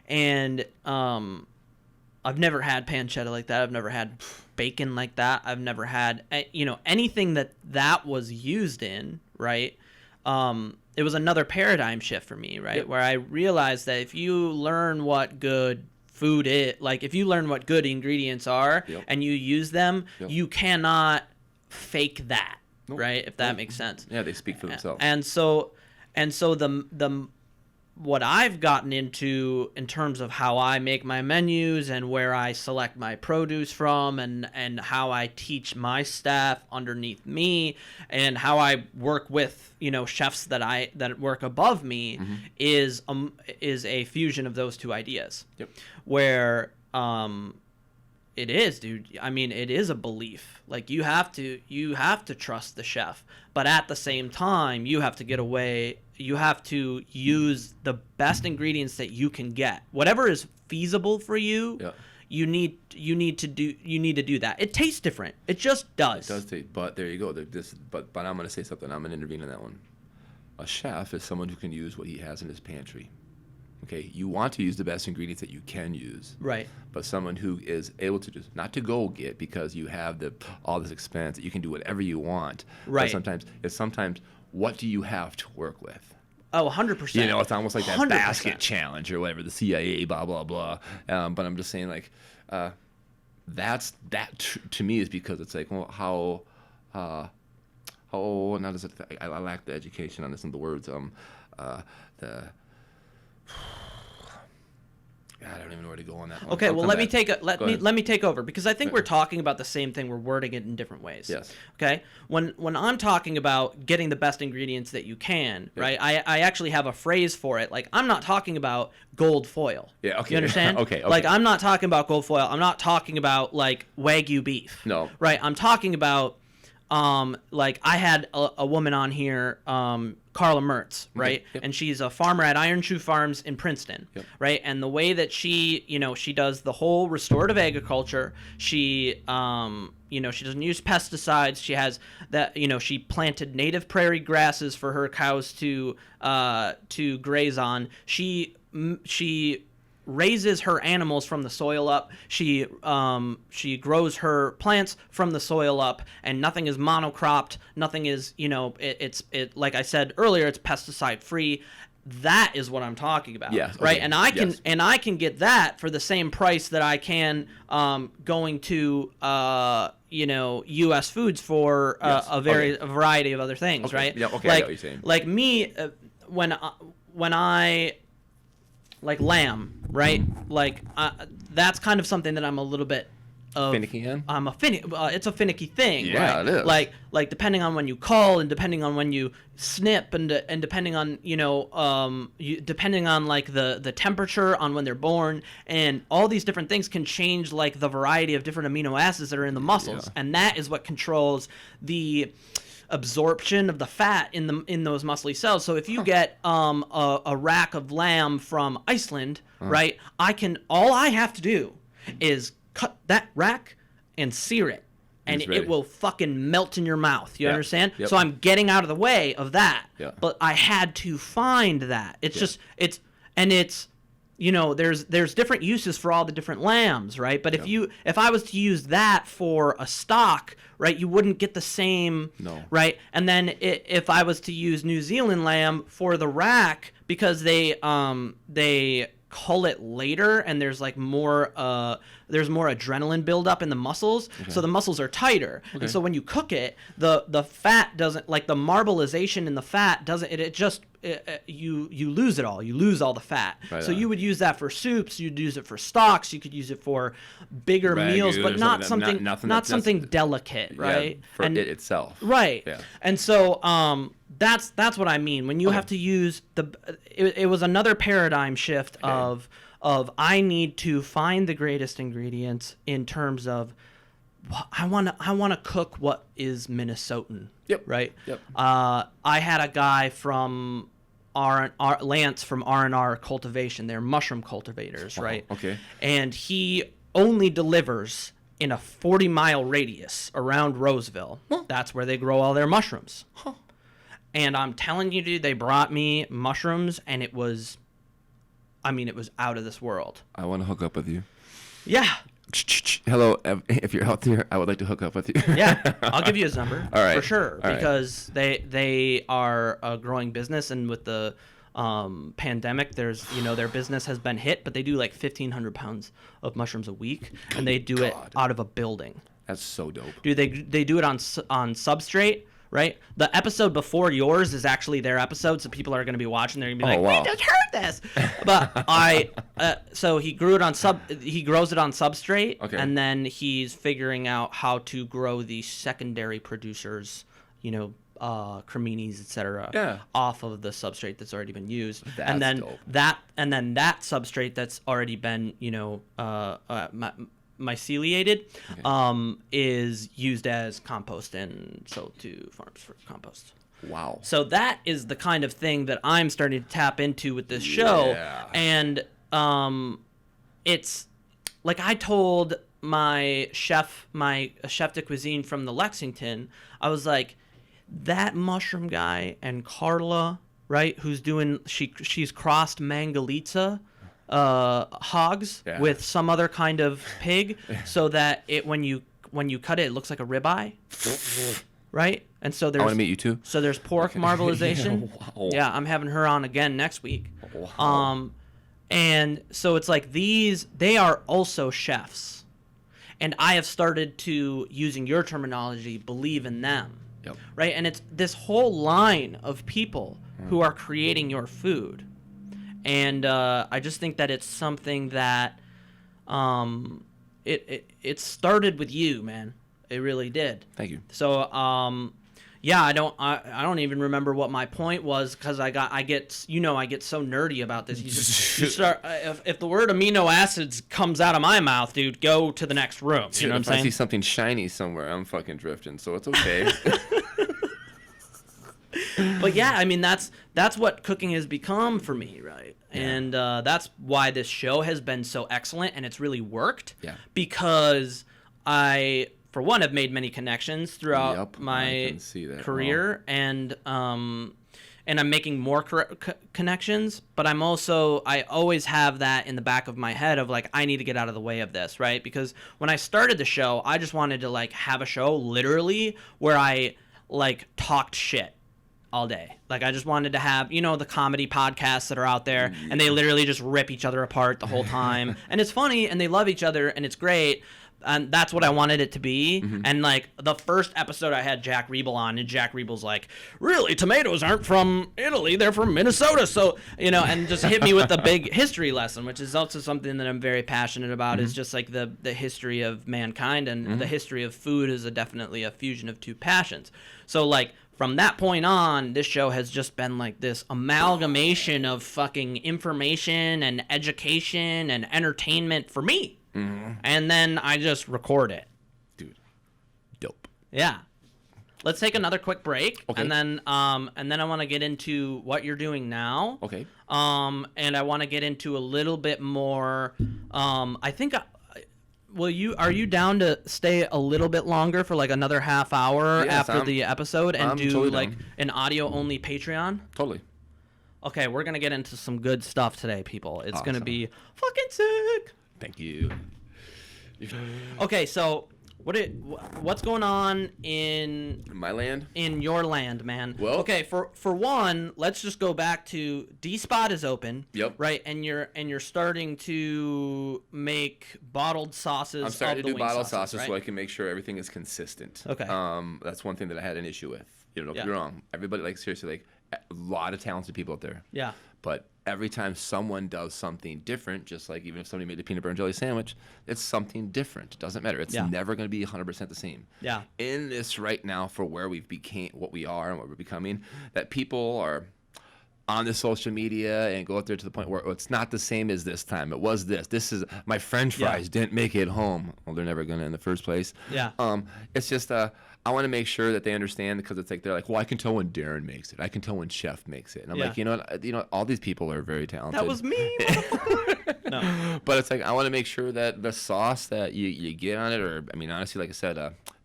And I've never had pancetta like that. I've never had bacon like that. I've never had, anything that was used in, right? It was another paradigm shift for me, right? Yep. Where I realized that if you learn what good food is, like if you learn what good ingredients are yep. and you use them, yep. you cannot fake that, nope. right? If that makes sense. Yeah, they speak for themselves. And so the what I've gotten into in terms of how I make my menus and where I select my produce from, and how I teach my staff underneath me, and how I work with chefs that work above me mm-hmm. is a fusion of those two ideas. Yep. Where It is, dude. I mean, it is a belief. Like you have to trust the chef, but at the same time, you have to get away. You have to use the best ingredients that you can get. Whatever is feasible for you, you need to do that. It tastes different. It just does. It does taste, but there you go. But I'm going to say something. I'm going to intervene in that one. A chef is someone who can use what he has in his pantry. Okay, you want to use the best ingredients that you can use. Right. But someone who is able to just not to go get because you have all this expense that you can do whatever you want. Right. But sometimes what do you have to work with? Oh, 100%. You know, it's almost like that 100%. basket challenge or whatever, the CIA, blah, blah, blah. But I'm just saying, like, to me is because it's like, well, how now does it, I lack the education on this and the words, God, I don't even know where to go on that one. Okay, well, let me take over because I think we're talking about the same thing. We're wording it in different ways. Yes. Okay. When I'm talking about getting the best ingredients that you can, right? I actually have a phrase for it. Like I'm not talking about gold foil. Yeah. Okay. You understand? Okay. Like I'm not talking about gold foil. I'm not talking about like Wagyu beef. No. Right. I'm talking about like I had a woman on here, Carla Mertz, right? Okay. Yep. And she's a farmer at Iron Shoe Farms in Princeton, Yep. right? And the way that she does the whole restorative agriculture, she doesn't use pesticides. She has that, she planted native prairie grasses for her cows to graze on. She raises her animals from the soil up. She grows her plants from the soil up, and nothing is monocropped. Nothing is, it's like I said earlier, it's pesticide free. That is what I'm talking about. Yes. Right. Okay. And I can get that for the same price that I can going to U.S. Foods for a variety of other things. Okay. Right. Yeah. Okay. I know what you're saying. Like me, when I like lamb, right? Like that's kind of something that I'm a little bit finicky in. It's a finicky thing. Yeah, right? it is. Like depending on when you cull and depending on when you snip and depending on depending on like the temperature on when they're born and all these different things can change like the variety of different amino acids that are in the muscles, and that is what controls the absorption of the fat in those muscly cells. So if you get a rack of lamb from Iceland, right, all I have to do is cut that rack and sear it, and it will fucking melt in your mouth. You understand? Yep. So I'm getting out of the way of that. Yeah. But I had to find that. It's there's different uses for all the different lambs, right? But if I was to use that for a stock, right, you wouldn't get the same, right? And then if I was to use New Zealand lamb for the rack, because they cull it later and there's like more adrenaline buildup in the muscles, so the muscles are tighter, and so when you cook it, the fat doesn't, like the marbleization in the fat doesn't, you lose it all. You lose all the fat. Right. So you would use that for soups. You'd use it for stocks. You could use it for bigger meals, but not something delicate, right? Yeah, for it itself. Right. Yeah. And so that's what I mean when you have to use it was another paradigm shift of I need to find the greatest ingredients in terms of I want to cook what is Minnesotan. Yep. Right. Yep. I had a guy from Lance from R&R Cultivation. They're mushroom cultivators, right? Okay. And he only delivers in a 40-mile radius around Roseville. Huh. That's where they grow all their mushrooms. Huh. And I'm telling you, dude, they brought me mushrooms, and it was out of this world. I want to hook up with you. Yeah. Hello, if you're out there, I would like to hook up with you. Yeah, I'll give you his number. All right. For sure, All because they are a growing business, and with the pandemic, there's their business has been hit, but they do like 1,500 pounds of mushrooms a week, and they do it out of a building. That's so dope. Dude, they do it on substrate. Right? The episode before yours is actually their episode, so people are going to be watching. They're going to be like, "We just heard this." But so he grew it he grows it on substrate, and then he's figuring out how to grow the secondary producers, creminis, etc., off of the substrate that's already been used. That's and then dope. that substrate that's already been, myceliated, is used as compost and sold to farms for compost. Wow. So that is the kind of thing that I'm starting to tap into with this show. And it's like I told my chef de cuisine from the Lexington, I was like, that mushroom guy and Carla, right, who's doing, she's crossed Mangalitsa hogs with some other kind of pig so that when you cut it looks like a ribeye. Right? And so there's, I want to meet you too. So there's pork marbleization. Wow. Yeah, I'm having her on again next week. Wow. And so it's like they are also chefs. And I have started to, using your terminology, believe in them. Yep. Right? And it's this whole line of people who are creating your food. And I just think that it's something that it started with you, man. It really did. Thank you. So, I don't even remember what my point was because I get so nerdy about this. You start if the word amino acids comes out of my mouth, dude, go to the next room. Dude, you know what I'm saying? If I see something shiny somewhere, I'm fucking drifting, so it's okay. But yeah, I mean that's what cooking has become for me, right? Yeah. And that's why this show has been so excellent and it's really worked. Yeah. Because I, for one, have made many connections throughout my career, and I'm making more connections. But I always have that in the back of my head of like, I need to get out of the way of this, right? Because when I started the show, I just wanted to like have a show literally where I like talked shit all day. Like I just wanted to have, the comedy podcasts that are out there and they literally just rip each other apart the whole time. And it's funny and they love each other and it's great. And that's what I wanted it to be. Mm-hmm. And like the first episode I had Jack Riebel on and Jack Riebel's like, really, tomatoes aren't from Italy, they're from Minnesota. So, and just hit me with the big history lesson, which is also something that I'm very passionate about. Mm-hmm. Is just like the history of mankind and the history of food is definitely a fusion of two passions. So like, from that point on, this show has just been like this amalgamation of fucking information and education and entertainment for me. Mm-hmm. And then I just record it. Dude. Dope. Yeah. Let's take another quick break. Okay. And then I want to get into what you're doing now. Okay. And I want to get into a little bit more, I think... Are you down to stay a little bit longer for like another half hour after the episode and do totally like an audio only Patreon? Totally. Okay, we're going to get into some good stuff today, people. It's going to be fucking sick. Thank you. Okay, so what's going on in my land? In your land, man. Well, okay, for one, let's just go back to D-Spot is open. Yep. Right, and you're starting to make bottled sauces. I'm starting to do bottled sauces right? so I can make sure everything is consistent. Okay. That's one thing that I had an issue with. Don't get me wrong. Everybody, like, seriously, like, a lot of talented people out there. Yeah. But every time someone does something different, just like even if somebody made a peanut butter and jelly sandwich, it's something different. It doesn't matter. It's never going to be 100% the same. Yeah. In this right now, for where we've became, what we are and what we're becoming, that people are on the social media and go out there to the point where it's not the same as this time. It was this. This is my French fries didn't make it home. Well, they're never going to in the first place. Yeah. It's just I want to make sure that they understand because it's like they're like, well, I can tell when Darin makes it. I can tell when Chef makes it. And I'm like, you know what, all these people are very talented. That was me. No. But it's like I want to make sure that the sauce that you get on it, or I mean, honestly, like I said,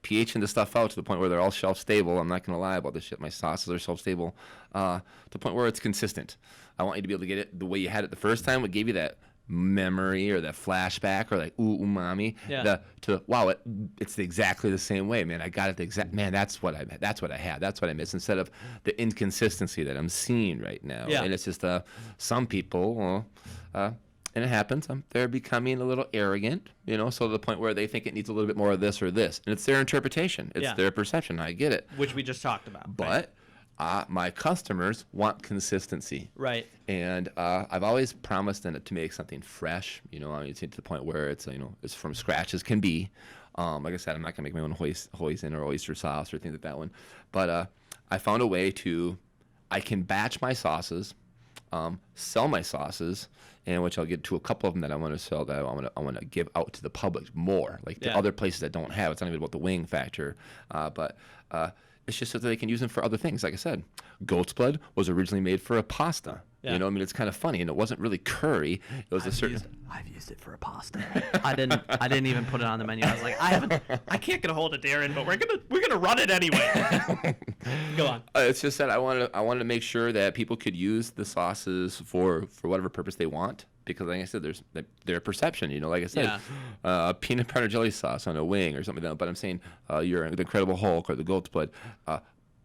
pHing the stuff out to the point where they're all shelf stable. I'm not gonna lie about this shit. My sauces are shelf stable to the point where it's consistent. I want you to be able to get it the way you had it the first time. What gave you that memory or that flashback or like umami it's exactly the same way, man. I got it the exact, man, that's what I had, that's what I miss, instead of the inconsistency that I'm seeing right now. And it's just some people and it happens, they're becoming a little arrogant, so to the point where they think it needs a little bit more of this or this, and it's their interpretation, it's their perception. I get it, which we just talked about, but right? My customers want consistency. Right. And I've always promised them to make something fresh, I mean, to the point where it's, it's from scratch as can be. Like I said, I'm not going to make my own hoisin or oyster sauce or things like that one. But I found a way I can batch my sauces. sell my sauces, and which I'll get to a couple of them that I want to sell that I want to give out to the public more, like the other places that don't have. It's not even about the wing factor, but it's just so that they can use them for other things. Like I said, goat's blood was originally made for a pasta. Yeah. You know, I mean, it's kind of funny, and it wasn't really curry. It was I've used it for a pasta. I didn't even put it on the menu. I was like, I can't get a hold of Darin, but we're gonna run it anyway. Go on. It's just that I wanted to make sure that people could use the sauces for whatever purpose they want. Because, like I said, there's their perception. You know, like I said, peanut butter jelly sauce on a wing or something like that. But I'm saying you're the Incredible Hulk or the Goat's Blood,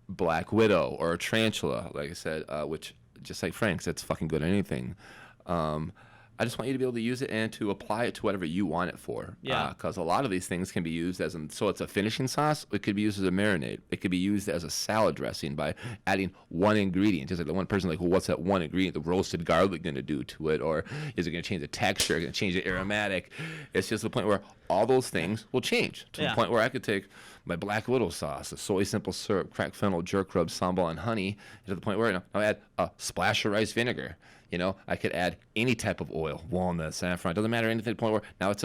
Black Widow or a tarantula. Like I said, which just like Frank's, that's fucking good at anything. I just want you to be able to use it and to apply it to whatever you want it for. Yeah. Because a lot of these things can be used so it's a finishing sauce. It could be used as a marinade. It could be used as a salad dressing by adding one ingredient. Just like the one person, like, well, what's that one ingredient, the roasted garlic, going to do to it? Or is it going to change the texture? Going to change the aromatic? It's just the point where all those things will change to the point where I could take my Black Widow sauce, a soy simple syrup, cracked fennel, jerk rub, sambal, and honey, to the point where I'll add a splash of rice vinegar. You know, I could add any type of oil, walnut, saffron. It doesn't matter anything. To the point where now it's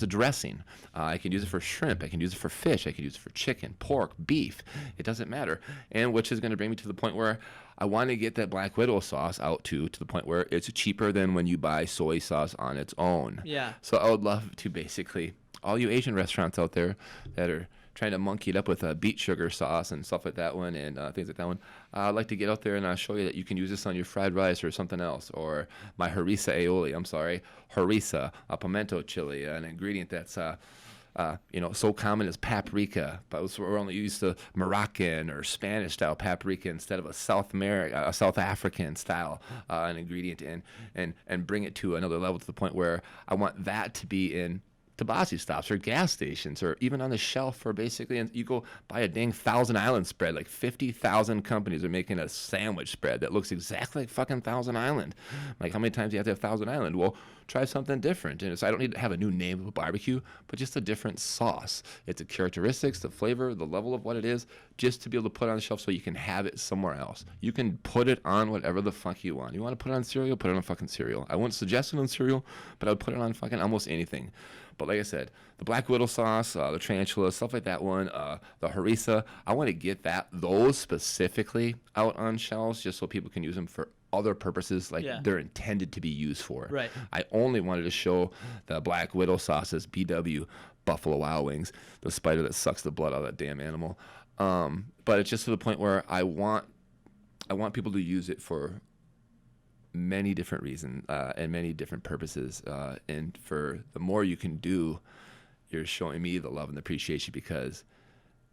a dressing. I can use it for shrimp. I can use it for fish. I can use it for chicken, pork, beef. It doesn't matter. And which is going to bring me to the point where I want to get that Black Widow sauce out to the point where it's cheaper than when you buy soy sauce on its own. Yeah. So I would love to basically, all you Asian restaurants out there that are trying to monkey it up with beet sugar sauce and stuff like that one and things like that one, I'd like to get out there and show you that you can use this on your fried rice or something else, or my harissa aioli. Harissa, a pimento chili, an ingredient that's so common as paprika, but we're only used to Moroccan or Spanish style paprika instead of a South African style an ingredient, and bring it to another level to the point where I want that to be in Tabasco stops or gas stations or even on the shelf, or basically, and you go buy a dang Thousand Island spread. Like 50,000 companies are making a sandwich spread that looks exactly like fucking Thousand Island. Like, how many times do you have to have Thousand Island? Well, try something different. And I don't need to have a new name of a barbecue, but just a different sauce. It's the characteristics, the flavor, the level of what it is, just to be able to put it on the shelf so you can have it somewhere else. You can put it on whatever the fuck you want. You want to put it on cereal? Put it on fucking cereal. I wouldn't suggest it on cereal, but I would put it on fucking almost anything. But like I said, the Black Widow sauce, the tarantula, stuff like that one, the harissa, I want to get those specifically out on shelves just so people can use them for other purposes like they're intended to be used for. Right. I only wanted to show the Black Widow sauces, BW, Buffalo Wild Wings, the spider that sucks the blood out of that damn animal. But it's just to the point where I want people to use it for many different reasons and many different purposes, and for the more you can do, you're showing me the love and the appreciation, because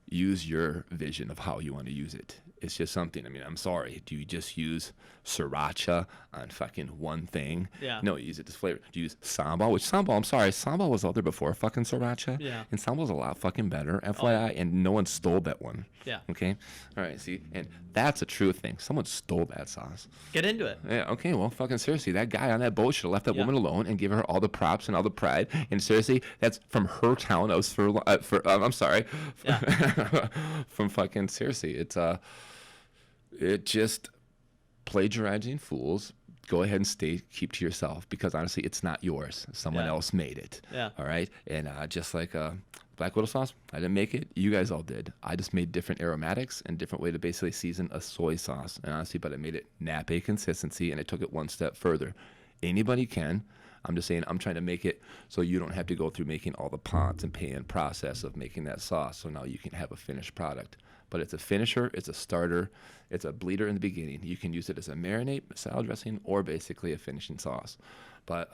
use your vision of how you want to use it. It's just something. I mean, I'm sorry. Do you just use sriracha on fucking one thing? Yeah. No, you use it as flavor. Do you use sambal? Which sambal, I'm sorry, sambal was out there before fucking sriracha. Yeah. And sambal's a lot fucking better, FYI, and no one stole that one. Yeah. Okay? All right, see? And that's a true thing. Someone stole that sauce. Get into it. Yeah, okay, well, fucking seriously, that guy on that boat should have left that woman alone and give her all the props and all the pride. And seriously, that's from her town. I was I'm sorry. Yeah. From fucking, seriously, it just plagiarizing fools. Go ahead and keep to yourself, because honestly, it's not yours. Someone else made it. Yeah. All right? And just like Black Widow sauce, I didn't make it. You guys all did. I just made different aromatics and different way to basically season a soy sauce. And honestly, but I made it nappe consistency, and I took it one step further. Anybody can. I'm just saying, I'm trying to make it so you don't have to go through making all the pots and pan process of making that sauce. So now you can have a finished product. But it's a finisher, it's a starter, it's a bleeder in the beginning. You can use it as a marinade, a salad dressing, or basically a finishing sauce. But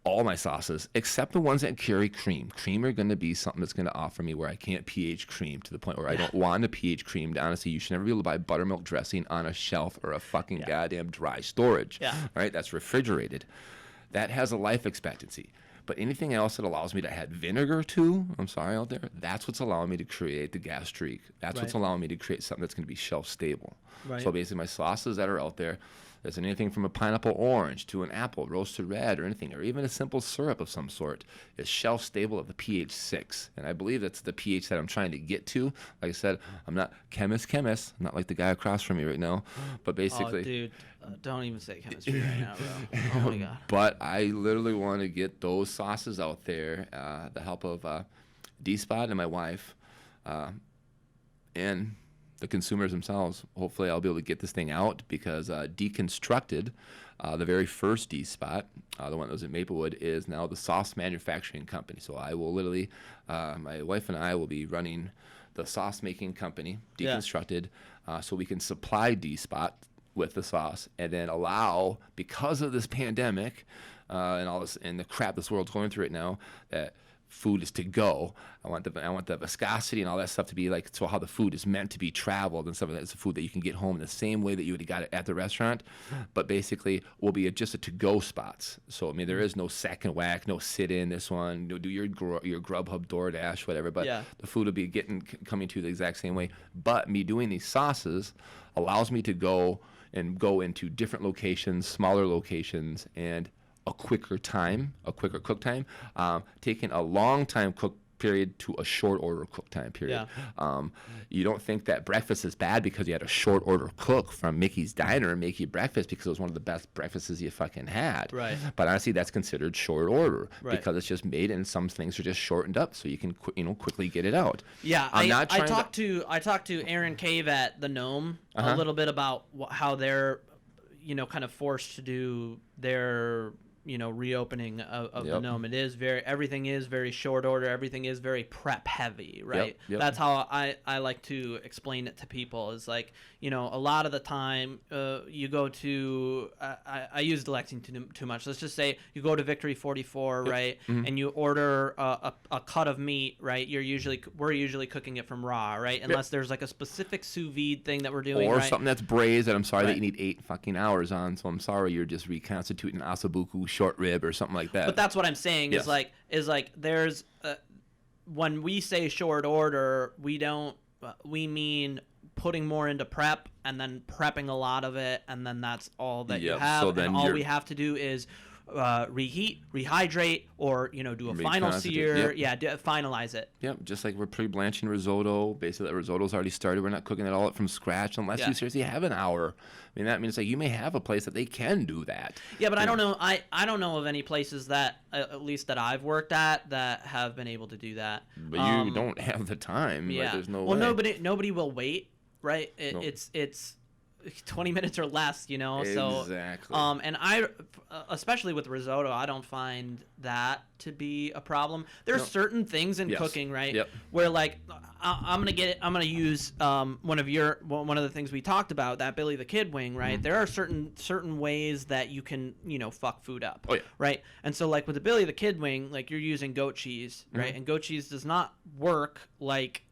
all my sauces, except the ones that carry cream. Cream are going to be something that's going to offer me where I can't pH cream to the point where I don't want to pH cream. Honestly, you should never be able to buy buttermilk dressing on a shelf or a fucking goddamn dry storage. Yeah. All right, that's refrigerated. That has a life expectancy. But anything else that allows me to add vinegar to, I'm sorry out there, that's what's allowing me to create the gastrique. That's what's allowing me to create something that's going to be shelf stable. Right. So basically my sauces that are out there, There's anything from a pineapple orange to an apple, roasted red, or anything, or even a simple syrup of some sort is shelf stable at the pH 6. And I believe that's the pH that I'm trying to get to. Like I said, I'm not chemist. I'm not like the guy across from me right now. But basically... Oh, dude, don't even say chemistry right now, bro. Oh, my God. But I literally want to get those sauces out there, the help of D-Spot and my wife, and the consumers themselves. Hopefully I'll be able to get this thing out because Deconstructed, the very first D-Spot, the one that was in Maplewood, is now the sauce manufacturing company. So I will literally, my wife and I will be running the sauce making company, Deconstructed, so we can supply D-Spot with the sauce and then allow, because of this pandemic and all this and the crap this world's going through right now, that food is to go. I want the viscosity and all that stuff to be like, so how the food is meant to be traveled and stuff like that. It's a food that you can get home in the same way that you would have got it at the restaurant, but basically will be just a to-go spots. So I mean, there is no second whack, no sit in this one, do your Grubhub, DoorDash, whatever. But the food will be coming to you the exact same way. But me doing these sauces allows me to go into different locations, smaller locations, and a quicker cook time, taking a long time cook period to a short order cook time period. You don't think that breakfast is bad because you had a short order cook from Mickey's Diner make you breakfast because it was one of the best breakfasts you fucking had. Right. But honestly, that's considered short order because it's just made and some things are just shortened up so you can quickly get it out. Yeah, I talked to Aaron Cave at the Gnome a little bit about how they're kind of forced to do their reopening of the Gnome. Everything is very short order. Everything is very prep heavy, right? Yep. That's how I like to explain it to people. Is like, a lot of the time you go to, I used Lexington too much. Let's just say you go to Victory 44, right? And you order a cut of meat, right? We're usually cooking it from raw, right? Unless there's like a specific sous vide thing that we're doing, or right? something that's braised that I'm sorry that you need 8 fucking hours on. So I'm sorry you're just reconstituting asabuku short rib or something like that. But that's what I'm saying is like there's when we say short order, we mean putting more into prep and then prepping a lot of it, and then that's all that you have. So then all we have to do is reheat, rehydrate, or do a final sear. Finalize it. Just like we're pre-blanching risotto. Basically, that risotto's already started. We're not cooking it all up from scratch unless you seriously have an hour. I mean, that means like you may have a place that they can do that. Yeah, but I don't know. I don't know of any places that, at least that I've worked at, that have been able to do that. But you don't have the time. Yeah. Like, there's no way. Nobody will wait. Right. It's 20 minutes or less, so exactly. And I, especially with risotto, I don't find that to be a problem. There's certain things in cooking, right, where like I'm gonna use one of the things we talked about, that Billy the Kid wing, right? There are certain ways that you can fuck food up, right? And so like with the Billy the Kid wing, like you're using goat cheese, right? And goat cheese does not work like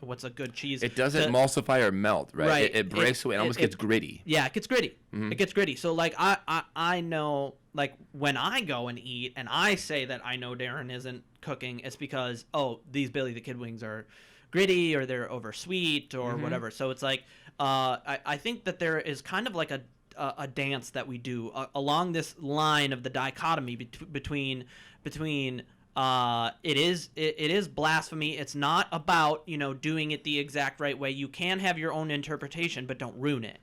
what's a good cheese. It doesn't emulsify or melt, right? It breaks away. It almost gets gritty. Yeah, it gets gritty. It gets gritty. So like I know, like when I go and eat and I say that I know Darin isn't cooking, it's because these Billy the Kid wings are gritty or they're over sweet or whatever. So it's like I think that there is kind of like a dance that we do along this line of the dichotomy between it is blasphemy. It's not about doing it the exact right way. You can have your own interpretation, but don't ruin it.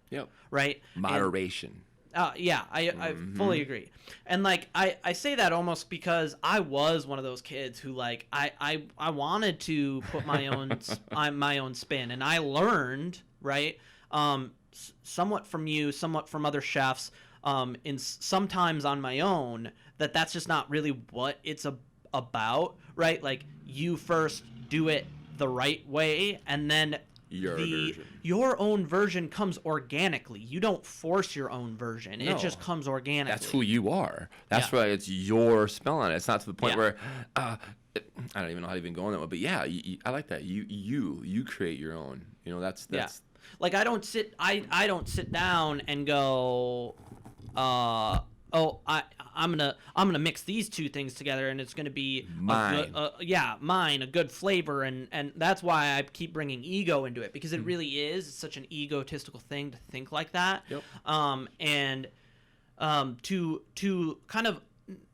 Right. Moderation. I fully agree. And like I say that almost because I was one of those kids who like I wanted to put my own my own spin, and I learned somewhat from you, somewhat from other chefs, sometimes on my own, that's just not really what it's about, right? Like you first do it the right way, and then your own version comes organically. You don't force your own version. No. It just comes organically. That's who you are. That's why it's your spell on it. It's not to the point where I don't even know how to even go on that one. But I like that. You create your own. That's like I don't sit down and go I'm gonna mix these two things together, and it's gonna be mine. A good flavor, and that's why I keep bringing ego into it, because it really is such an egotistical thing to think like that. Yep. To kind of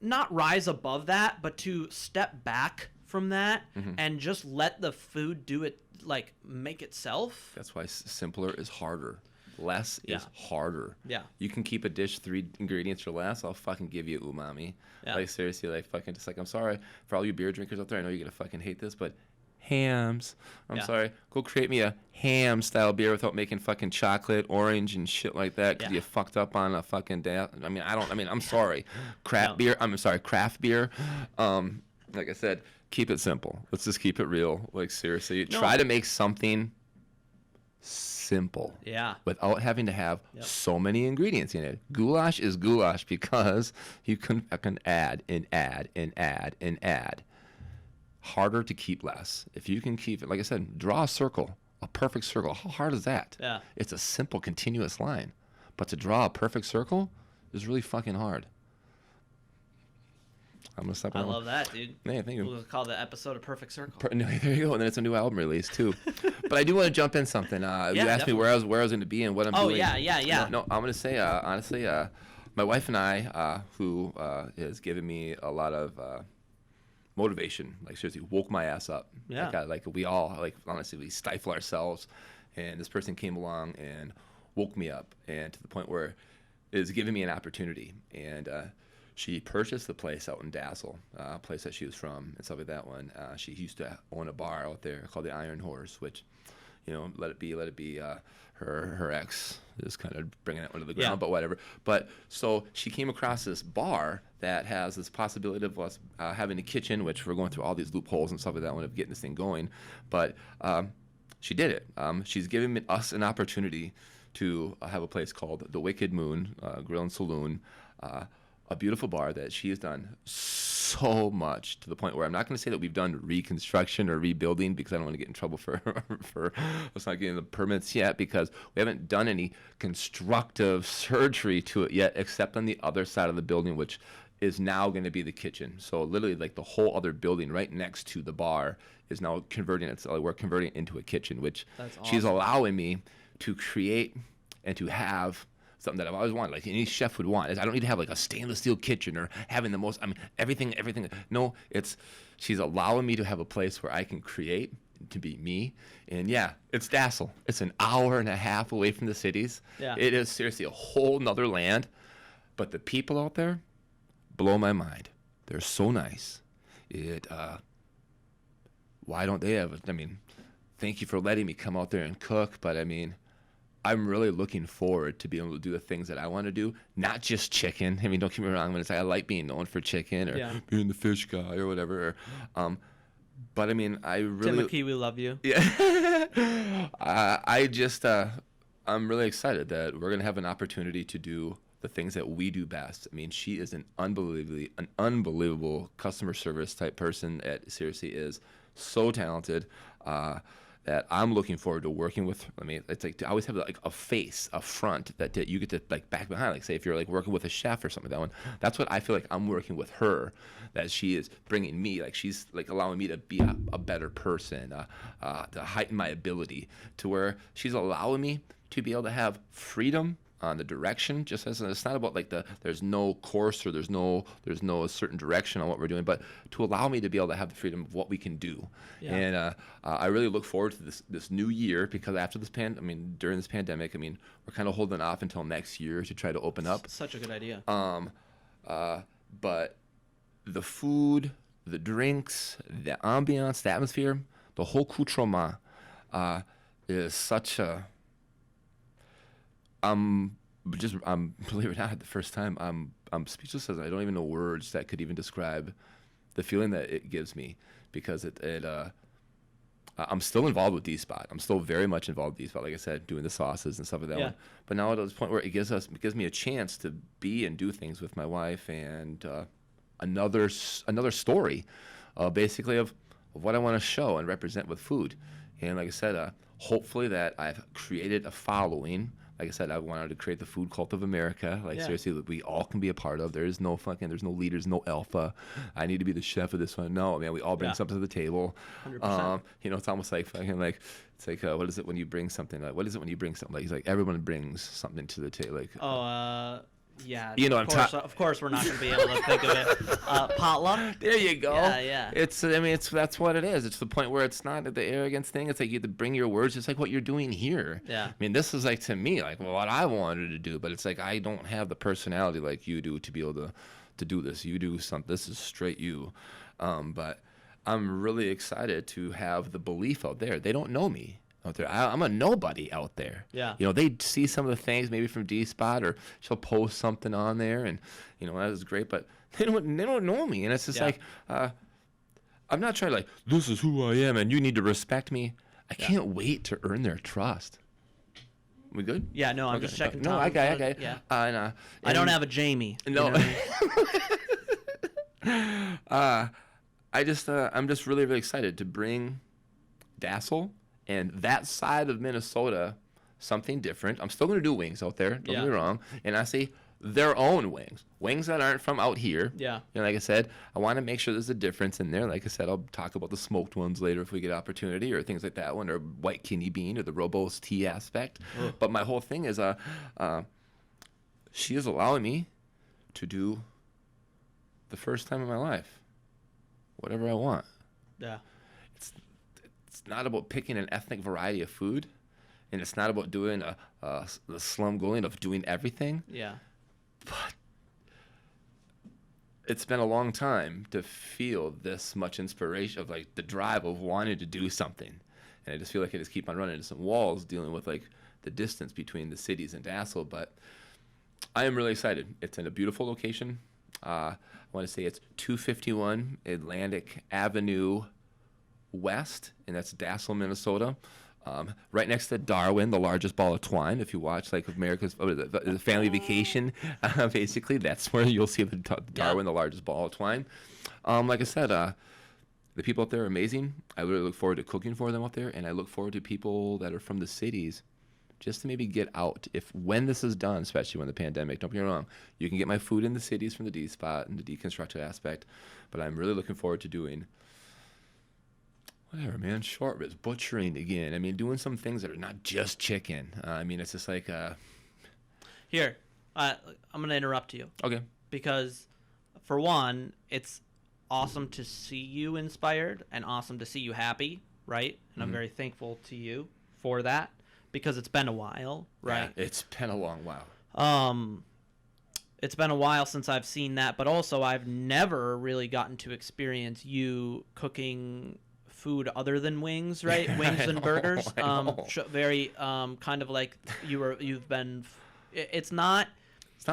not rise above that, but to step back from that and just let the food do it, like make itself. That's why simpler is harder. Less is harder. Yeah. You can keep a dish 3 ingredients or less. I'll fucking give you umami. Yeah. Like seriously, like fucking just like, I'm sorry for all you beer drinkers out there. I know you're gonna fucking hate this, but hams. I'm sorry. Go create me a ham style beer without making fucking chocolate, orange, and shit like that because you fucked up on a fucking day. I'm sorry. Craft beer. Like I said, keep it simple. Let's just keep it real. Like seriously, try to make something simple. Yeah. Without having to have so many ingredients in it. Goulash is goulash because you can add and add and add and add. Harder to keep less. If you can keep it, like I said, draw a circle, a perfect circle. How hard is that? Yeah. It's a simple continuous line. But to draw a perfect circle is really fucking hard. I'm gonna stop. I love that, dude. Yeah, thank you. We'll call the episode a perfect circle. No, there you go. And then it's a new album release too. But I do want to jump in something. You asked definitely. me where I was going to be and what I'm doing. Oh yeah. No, I'm gonna say honestly, my wife and I, who has given me a lot of motivation, like seriously, woke my ass up. Yeah. Like we all, like honestly, we stifle ourselves, and this person came along and woke me up, and to the point where it's giving me an opportunity. And she purchased the place out in Dassel, a place that she was from, and stuff like that one. She used to own a bar out there called the Iron Horse, which, you know, let it be. Her ex is kind of bringing that one to the ground, but whatever. But so she came across this bar that has this possibility of us having a kitchen, which we're going through all these loopholes and stuff like that one of getting this thing going. But she did it. She's giving us an opportunity to have a place called the Wicked Moon Grill and Saloon. A beautiful bar that she has done so much, to the point where I'm not going to say that we've done reconstruction or rebuilding, because I don't want to get in trouble for us not getting the permits yet, because we haven't done any constructive surgery to it yet, except on the other side of the building, which is now going to be the kitchen. So literally, like the whole other building right next to the bar is now we're converting it into a kitchen, which she's allowing me to create and to have something that I've always wanted, like any chef would want. I don't need to have like a stainless steel kitchen or having the most, everything. No, she's allowing me to have a place where I can create, to be me. And yeah, it's Dassel. It's an hour and a half away from the cities. Yeah. It is seriously a whole nother land. But the people out there blow my mind. They're so nice. Why don't they have, thank you for letting me come out there and cook, but I'm really looking forward to being able to do the things that I want to do, not just chicken. Don't get me wrong. I like being known for chicken or being the fish guy or whatever. But I really... Timothy, we love you. Yeah. I'm really excited that we're going to have an opportunity to do the things that we do best. She is an unbelievable customer service type person that seriously is so talented. That I'm looking forward to working with. It's like to always have like a face, a front that you get to like back behind. Like say if you're like working with a chef or something, that one. That's what I feel like I'm working with her. That she is bringing me, like she's like allowing me to be a better person, to heighten my ability, to where she's allowing me to be able to have freedom on the direction. Just as it's not about like there's no course or there's no certain direction on what we're doing, but to allow me to be able to have the freedom of what we can do. Yeah. And I really look forward to this new year, because after this during this pandemic, we're kind of holding off until next year to try to open up. Such a good idea. But the food, the drinks, the ambiance, the atmosphere, the whole accoutrement is such a... believe it or not, the first time I'm speechless, as I don't even know words that could even describe the feeling that it gives me, because I'm still involved with D-Spot. I'm still very much involved with D-Spot, like I said, doing the sauces and stuff like that one. But now at this point where it gives me a chance to be and do things with my wife, and another story, basically of what I want to show and represent with food. And like I said, hopefully that I've created a following like I said, I wanted to create the food cult of America. Like, Yeah. seriously, that we all can be a part of. There's no leaders, no alpha. I need to be the chef of this one. No, man, we all bring something to the table. 100%. You know, it's almost like fucking like, it's like, what is it when you bring something? What is it when you bring something? Like, it's like everyone brings something to the table. Like, yeah. You know, of course, we're not going to be able to think of it. Potluck. there you go. Yeah. That's what it is. It's the point where it's not the arrogance thing. It's like you have to bring your words. It's like what you're doing here. Yeah. I mean, this is like, to me, like what I wanted to do, but it's like I don't have the personality like you do to be able to do this. You do something. This is straight you. But I'm really excited to have the belief out there. They don't know me out there. I'm a nobody out there. Yeah. You know, they see some of the things maybe from D Spot, or she'll post something on there, and you know that is great. But they don't know me, and it's just like I'm not trying to like, this is who I am, and you need to respect me. I can't wait to earn their trust. We good? Yeah. No, I'm just checking. No, I got it. Yeah. And I don't have a Jamie. No. You know what I mean? I'm just really, really excited to bring Dassel and that side of Minnesota something different. I'm still going to do wings out there. Don't get me wrong. And I say their own wings that aren't from out here. Yeah. You know, like I said, I want to make sure there's a difference in there. Like I said, I'll talk about the smoked ones later if we get opportunity, or things like that one, or white kidney bean, or the Robo's tea aspect. But my whole thing is, she is allowing me to do the first time in my life whatever I want. Yeah. It's not about picking an ethnic variety of food, and it's not about doing the slum going of doing everything. Yeah. But it's been a long time to feel this much inspiration of like the drive of wanting to do something, and I just feel like I just keep on running into some walls dealing with like the distance between the cities and Dassel. But I am really excited. It's in a beautiful location. I want to say it's 251 Atlantic Avenue West, and that's Dassel, Minnesota. Right next to Darwin, the largest ball of twine. If you watch like America's the Family Vacation, basically that's where you'll see the Darwin, the largest ball of twine. Like I said, the people up there are amazing. I really look forward to cooking for them up there, and I look forward to people that are from the cities just to maybe get out. When this is done, especially when the pandemic, don't get me wrong, you can get my food in the cities from the D Spot and the deconstructed aspect, but I'm really looking forward to doing whatever, man, short ribs, butchering again. I mean, doing some things that are not just chicken. I mean, it's just like... Here, I'm going to interrupt you. Okay. Because, for one, it's awesome to see you inspired and awesome to see you happy, right? And I'm very thankful to you for that, because it's been a while, right? Yeah, it's been a long while. It's been a while since I've seen that, but also I've never really gotten to experience you cooking food other than wings, right? Wings and burgers. Very kind of like you've been. It's not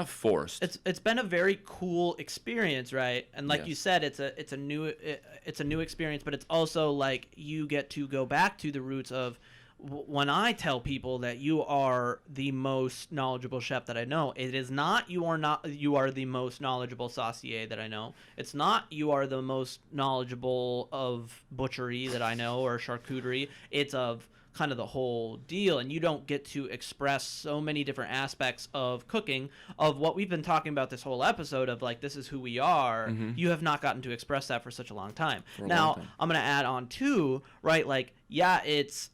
forced. It's been a very cool experience, right? And like you said, it's a new experience, but it's also like you get to go back to the roots of. When I tell people that you are the most knowledgeable chef that I know, it is not you are the most knowledgeable saucier that I know. It's not you are the most knowledgeable of butchery that I know, or charcuterie. It's of kind of the whole deal, and you don't get to express so many different aspects of cooking, of what we've been talking about this whole episode of like, this is who we are. You have not gotten to express that for such a long time. Now, I'm going to add on too, right? Like, yeah, it's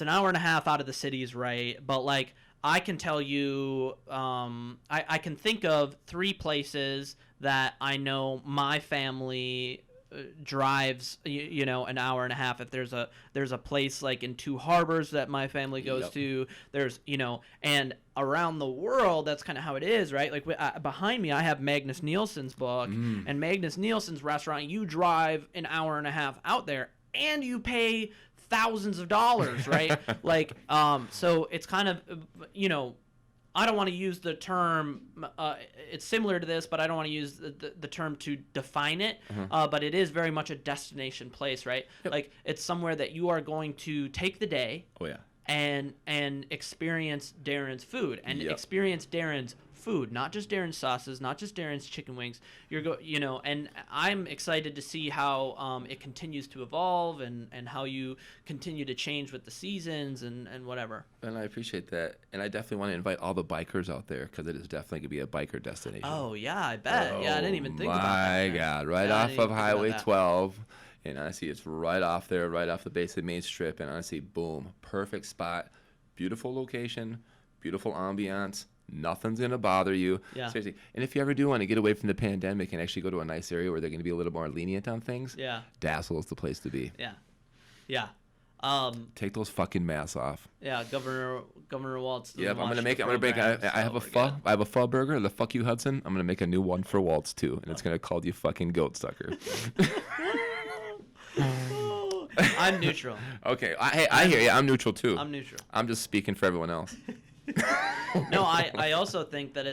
an hour and a half out of the cities, right? But like, I can tell you, I can think of 3 places that I know my family drives, you know, an hour and a half. If there's a place like in Two Harbors that my family goes to, there's, you know, and around the world, that's kind of how it is, right? Like behind me, I have Magnus Nielsen's book, and Magnus Nielsen's restaurant. You drive an hour and a half out there, and you pay thousands of dollars, right? Like, so it's kind of, you know, I don't want to use the term, it's similar to this, but I don't want to use the term to define it, but it is very much a destination place, right? Like, it's somewhere that you are going to take the day and experience Darin's food, and experience Darin's food, not just Darin's sauces, not just Darin's chicken wings. And I'm excited to see how it continues to evolve and how you continue to change with the seasons and whatever. And I appreciate that. And I definitely want to invite all the bikers out there because it is definitely going to be a biker destination. Oh, yeah, I bet. Yeah, I didn't even think about that. My God. Right off of Highway 12. And honestly, it's right off there, right off the base of the main strip. And honestly, boom, perfect spot. Beautiful location, beautiful ambiance. Nothing's going to bother you. Yeah. Seriously. And if you ever do want to get away from the pandemic and actually go to a nice area where they're going to be a little more lenient on things, Dazzle is the place to be. Yeah. Yeah. Take those fucking masks off. Yeah, Governor Waltz. Yep, I have a pho burger. The fuck you, Hudson. I'm gonna make a new one for Waltz too, and it's gonna call you fucking goat sucker. I'm neutral. Okay, I hear you. I'm neutral too. I'm neutral. I'm just speaking for everyone else. No, I also think that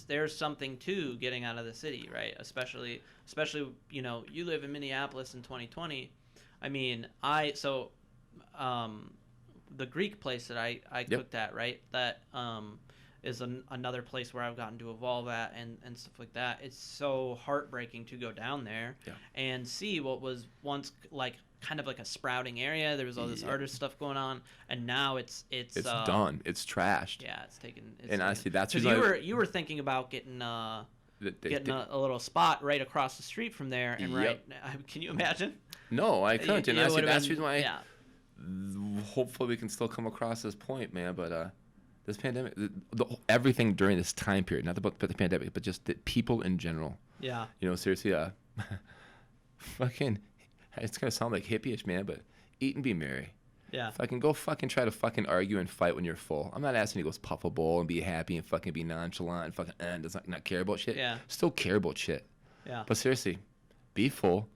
there's something to getting out of the city, right? Especially you live in Minneapolis in 2020. I mean, the Greek place that I cooked at, right? That is another place where I've gotten to evolve at and stuff like that. It's so heartbreaking to go down there and see what was once like kind of like a sprouting area. There was all this artist stuff going on, and now it's done. It's trashed. Yeah, it's taken. And honestly, that's because you were thinking about getting a little spot right across the street from there, and can you imagine? No, I couldn't. And that's the reason why. Yeah. Hopefully, we can still come across this point, man. But this pandemic, everything during this time period, not about the pandemic, but just the people in general. Yeah. Seriously, fucking, it's gonna sound like hippie-ish, man, but eat and be merry. Yeah. Fucking go fucking try to fucking argue and fight when you're full. I'm not asking you to go puff a bowl and be happy and fucking be nonchalant and fucking does not care about shit. Yeah. Still care about shit. Yeah. But seriously, be full,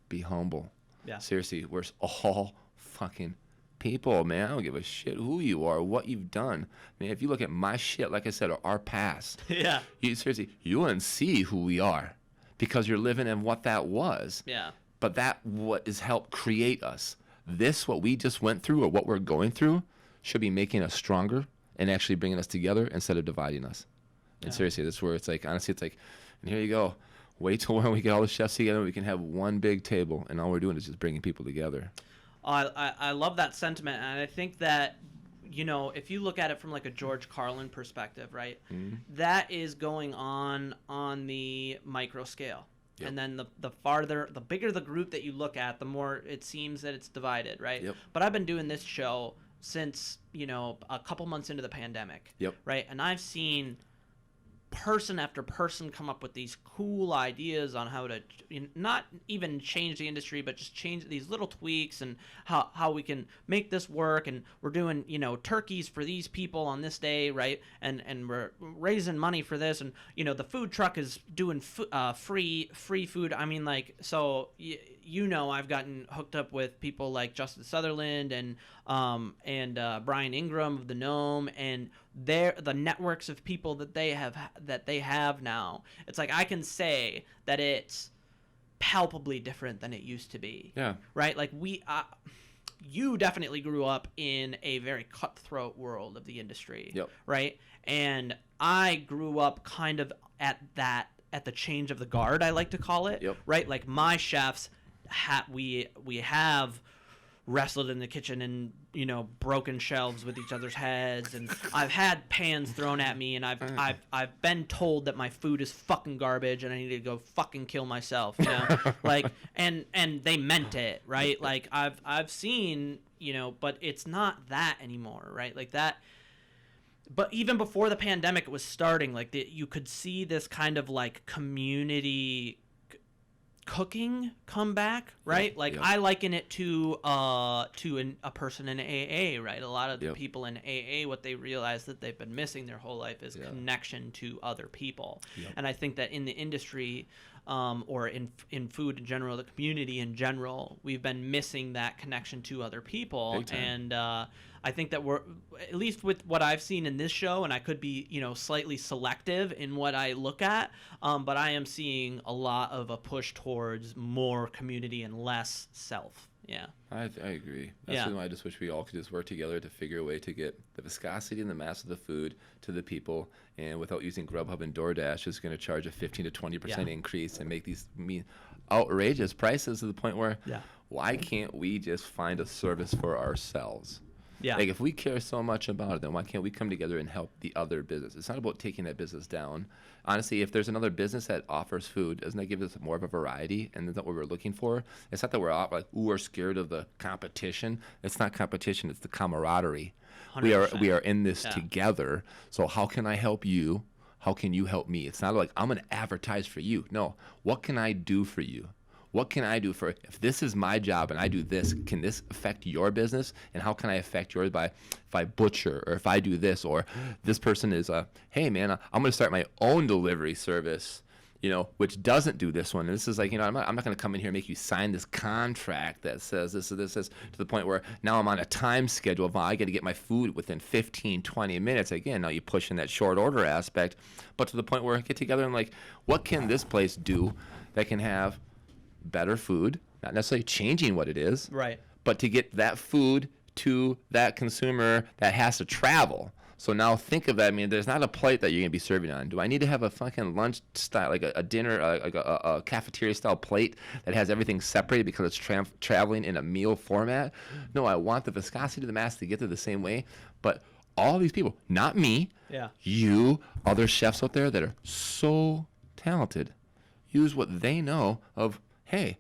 be humble. Yeah. Seriously, we're all fucking people, man. I don't give a shit who you are, what you've done. Man, if you look at my shit, like I said, or our past, you wouldn't see who we are because you're living in what that was. Yeah. But that what has helped create us. This, what we just went through or what we're going through, should be making us stronger and actually bringing us together instead of dividing us. And seriously, that's where it's like, honestly, it's like, and here you go. Wait till when we get all the chefs together, we can have one big table, and all we're doing is just bringing people together. I love that sentiment, and I think that, if you look at it from like a George Carlin perspective, right, that is going on the micro scale. Yep. And then the bigger the group that you look at, the more it seems that it's divided, right? Yep. But I've been doing this show since, a couple months into the pandemic, right? And I've seen person after person come up with these cool ideas on how to not even change the industry, but just change these little tweaks and how we can make this work. And we're doing turkeys for these people on this day, right? And we're raising money for this, and the food truck is doing free food. I mean, like, so I've gotten hooked up with people like Justin Sutherland and Brian Ingram of the Gnome, and the networks of people that they have now. It's like I can say that it's palpably different than it used to be. Yeah. Right? Like you definitely grew up in a very cutthroat world of the industry. Yep. Right? And I grew up kind of at the change of the guard, I like to call it. Yep. Right? Like my chefs we have wrestled in the kitchen and broken shelves with each other's heads, and I've had pans thrown at me, and I've been told that my food is fucking garbage and I need to go fucking kill myself, like, and they meant it, right? Like I've seen, but it's not that anymore, right? Like that. But even before the pandemic was starting, like you could see this kind of like community cooking come back, right? I liken it to a person in AA, right? A lot of the people in AA, what they realize that they've been missing their whole life is connection to other people. And I think that in the industry, or in food in general, the community in general, we've been missing that connection to other people. And I think that we're, at least with what I've seen in this show, and I could be, slightly selective in what I look at, but I am seeing a lot of a push towards more community and less self. Yeah. I agree. That's why I just wish we all could just work together to figure a way to get the viscosity and the mass of the food to the people, and without using Grubhub and DoorDash is going to charge a 15 to 20% increase and make these outrageous prices to the point where why can't we just find a service for ourselves? Yeah. Like, if we care so much about it, then why can't we come together and help the other business? It's not about taking that business down. Honestly, if there's another business that offers food, doesn't that give us more of a variety? And that's what we're looking for. It's not that we're out like, ooh, we're scared of the competition. It's not competition. It's the camaraderie. 100%. We are in this together. So how can I help you? How can you help me? It's not like I'm going to advertise for you. No. What can I do for you? What can I do if this is my job and I do this, can this affect your business? And how can I affect yours if I butcher, or if I do this, or this person is hey man, I'm going to start my own delivery service, which doesn't do this one. And this is like, I'm not going to come in here and make you sign this contract that says this, to the point where now I'm on a time schedule of I got to get my food within 15, 20 minutes. Again, now you push in that short order aspect, but to the point where I get together and like, what can this place do that can have better food, not necessarily changing what it is, right, but to get that food to that consumer that has to travel. So now think of that. I mean, there's not a plate that you're going to be serving on. Do I need to have a fucking lunch style, like a dinner, like a cafeteria style plate that has everything separated because it's traveling in a meal format? No, I want the viscosity of the mass to get to the same way. But all these people, not me, you, other chefs out there that are so talented, use what they know of, hey,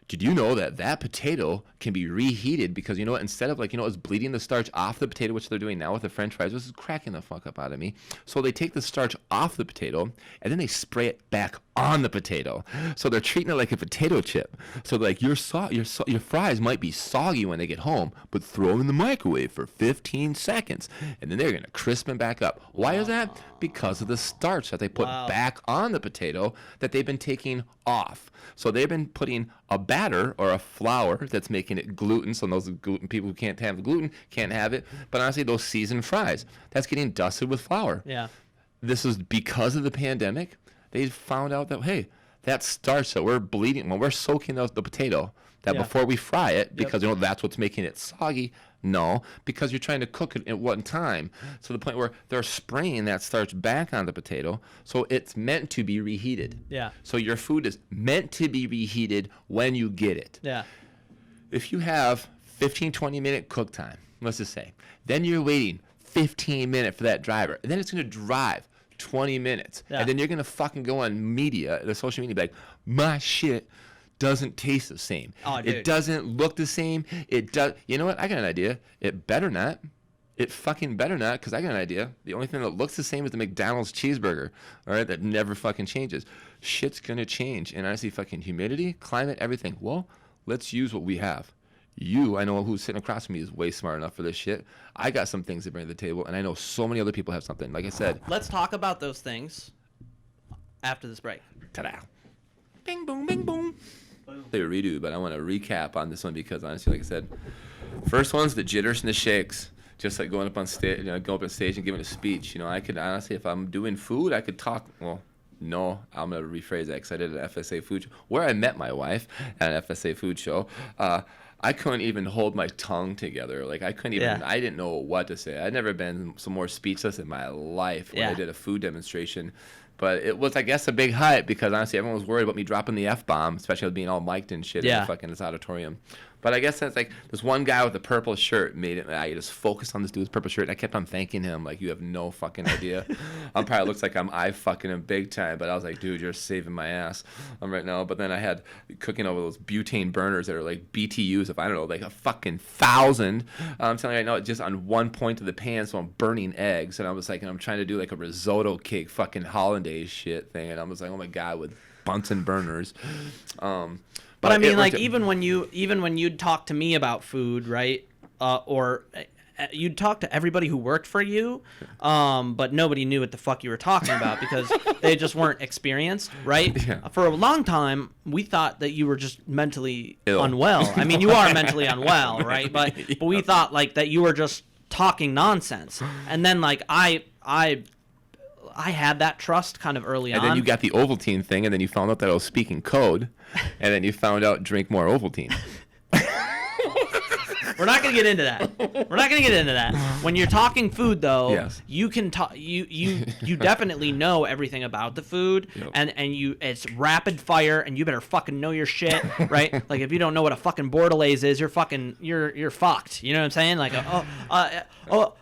did you know that potato can be reheated? Because you know what, instead of it's bleeding the starch off the potato, which they're doing now with the French fries, this is cracking the fuck up out of me. So they take the starch off the potato and then they spray it back on the potato. So they're treating it like a potato chip. So like your fries might be soggy when they get home, but throw them in the microwave for 15 seconds and then they're gonna crisp them back up. Why is that? Because of the starch that they put back on the potato that they've been taking off. So they've been putting a batter or a flour that's making it gluten. So those gluten people who can't have gluten can't have it. But honestly, those seasoned fries, that's getting dusted with flour. Yeah. This is because of the pandemic. They found out that, hey, that starch that we're bleeding when we're soaking the potato, that before we fry it, because that's what's making it soggy. No, because you're trying to cook it at one time. So the point where they're spraying that starch back on the potato, so it's meant to be reheated. Yeah. So your food is meant to be reheated when you get it. Yeah. If you have 15, 20-minute cook time, let's just say, then you're waiting 15 minutes for that driver, and then it's going to drive 20 minutes. Yeah. And then you're going to fucking go on the social media, be like, my shit doesn't taste the same. Oh, dude. It doesn't look the same. It does. You know what? I got an idea. It better not. It fucking better not, because I got an idea. The only thing that looks the same is the McDonald's cheeseburger, all right, that never fucking changes. Shit's going to change. And honestly, fucking humidity, climate, everything. Well, let's use what we have. I know who's sitting across from me is way smart enough for this shit. I got some things to bring to the table, and I know so many other people have something. Like I said. Let's talk about those things after this break. Ta-da. Bing, boom, bing, boom. They redo, but I want to recap on this one because honestly, like I said, first one's the jitters and the shakes. Just like going up on stage, going up on stage and giving a speech. I could honestly, if I'm doing food, I could talk. Well, no, I'm gonna rephrase that because I did an FSA food show where I met my wife at an FSA food show. I couldn't even hold my tongue together. Like I couldn't even. I didn't know what to say. I'd never been so more speechless in my life when I did a food demonstration. But it was, I guess, a big hype because honestly, everyone was worried about me dropping the F-bomb, especially with being all mic'd and shit in this auditorium. But I guess that's like this one guy with the purple shirt made it. I just focused on this dude's purple shirt, and I kept on thanking him like, you have no fucking idea. Probably looks like I fucking him big time, but I was like, dude, you're saving my ass right now. But then I had cooking over those butane burners that are like BTUs of, I don't know, like a fucking 1,000. I'm telling you right now, just on one point of the pan, so I'm burning eggs, and I was like, and I'm trying to do like a risotto cake fucking hollandaise shit thing, and I was like, oh my god, with Bunsen burners. But I mean, like even when you'd talk to me about food, right? Or you'd talk to everybody who worked for you, but nobody knew what the fuck you were talking about because they just weren't experienced, right? Yeah. For a long time, we thought that you were just mentally unwell. I mean, you are mentally unwell, right? But we thought like that you were just talking nonsense. And then like I had that trust kind of early on. And then you got the Ovaltine thing, and then you found out that I was speaking code, and then you found out drink more Ovaltine. We're not gonna get into that. When you're talking food, though, yes. you can talk. You definitely know everything about the food, yep. and it's rapid fire, and you better fucking know your shit, right? Like if you don't know what a fucking bordelaise is, you're fucked. You know what I'm saying? Like what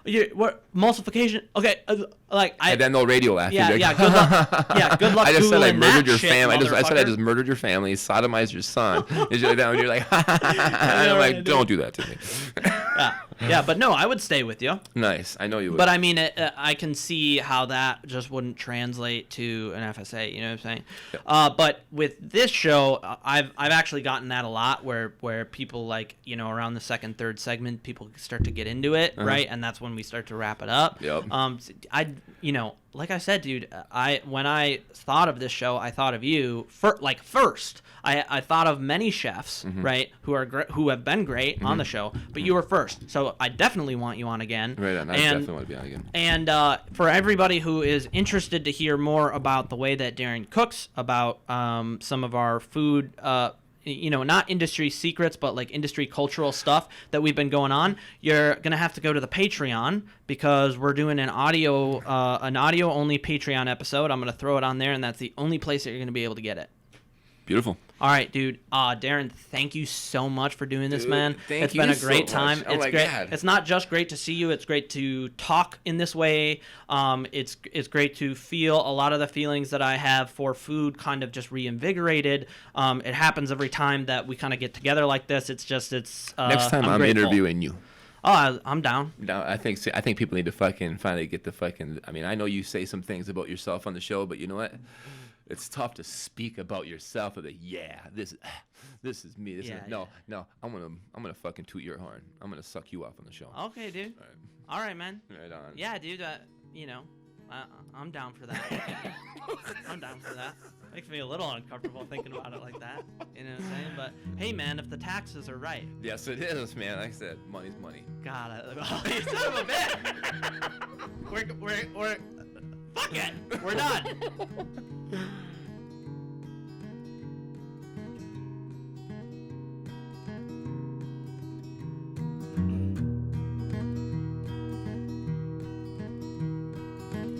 emulsification? Okay, and then they'll radio laugh. Yeah, yeah. Good luck. Yeah, good luck. I just said I murdered your family. I said I just murdered your family, sodomized your son. You're like, I'm like, don't do that to me. Yeah, but no, I would stay with you. Nice, I know you would. But I mean, I can see how that just wouldn't translate to an FSA. You know what I'm saying? Yeah. But with this show, I've actually gotten that a lot, where people like, you know, around the second, third segment, people start to get into it, right? And that's when we start to wrap it up. Yep. Like I said, dude, when I thought of this show, I thought of you first. I thought of many chefs, mm-hmm. right, who have been great mm-hmm. on the show, but you were first. So I definitely want you on again. Right on. I definitely want to be on again. And for everybody who is interested to hear more about the way that Darin cooks, about some of our food, not industry secrets, but like industry cultural stuff that we've been going on, you're going to have to go to the Patreon, because we're doing an audio only Patreon episode. I'm going to throw it on there, and that's the only place that you're going to be able to get it. Beautiful. All right, dude. Darin, thank you so much for doing this, man. It's been a great time. It's great. God. It's not just great to see you. It's great to talk in this way. It's great to feel a lot of the feelings that I have for food kind of just reinvigorated. It happens every time that we kind of get together like this. It's next time I'm interviewing you. Oh, I'm down. No, I think people need to fucking finally get the fucking. I mean, I know you say some things about yourself on the show, but you know what? It's tough to speak about yourself. This is me. No. I'm gonna fucking toot your horn. I'm gonna suck you off on the show. Okay, dude. All right, man. Right on. Yeah, dude. I'm down for that. I'm down for that. Makes me a little uncomfortable thinking about it like that. You know what I'm saying? But hey, man, if the taxes are right. Yes, it is, man. Like I said, money's money. God, you son of a bitch. We're fuck it. We're done.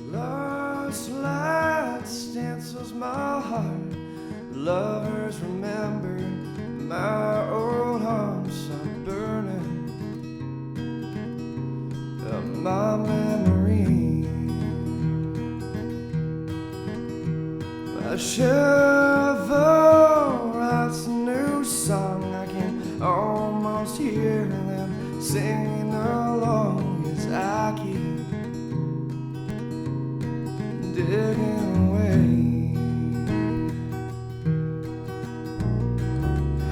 Lost light stencils my heart. Lovers remember my old home sun burning. My memory. A shovel writes a new song. I can almost hear them singing along as I keep digging away.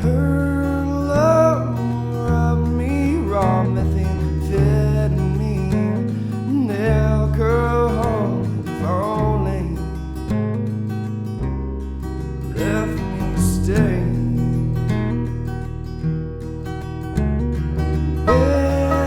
Her love rubbed me raw, methamphetamine, alcohol, if only left me stay. Yeah.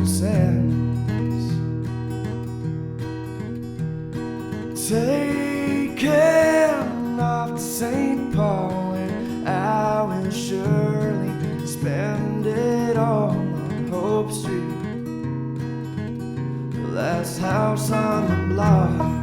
loose ends. Taking off to St. Paul, where I will surely spend it all on Hope Street, the last house on the block.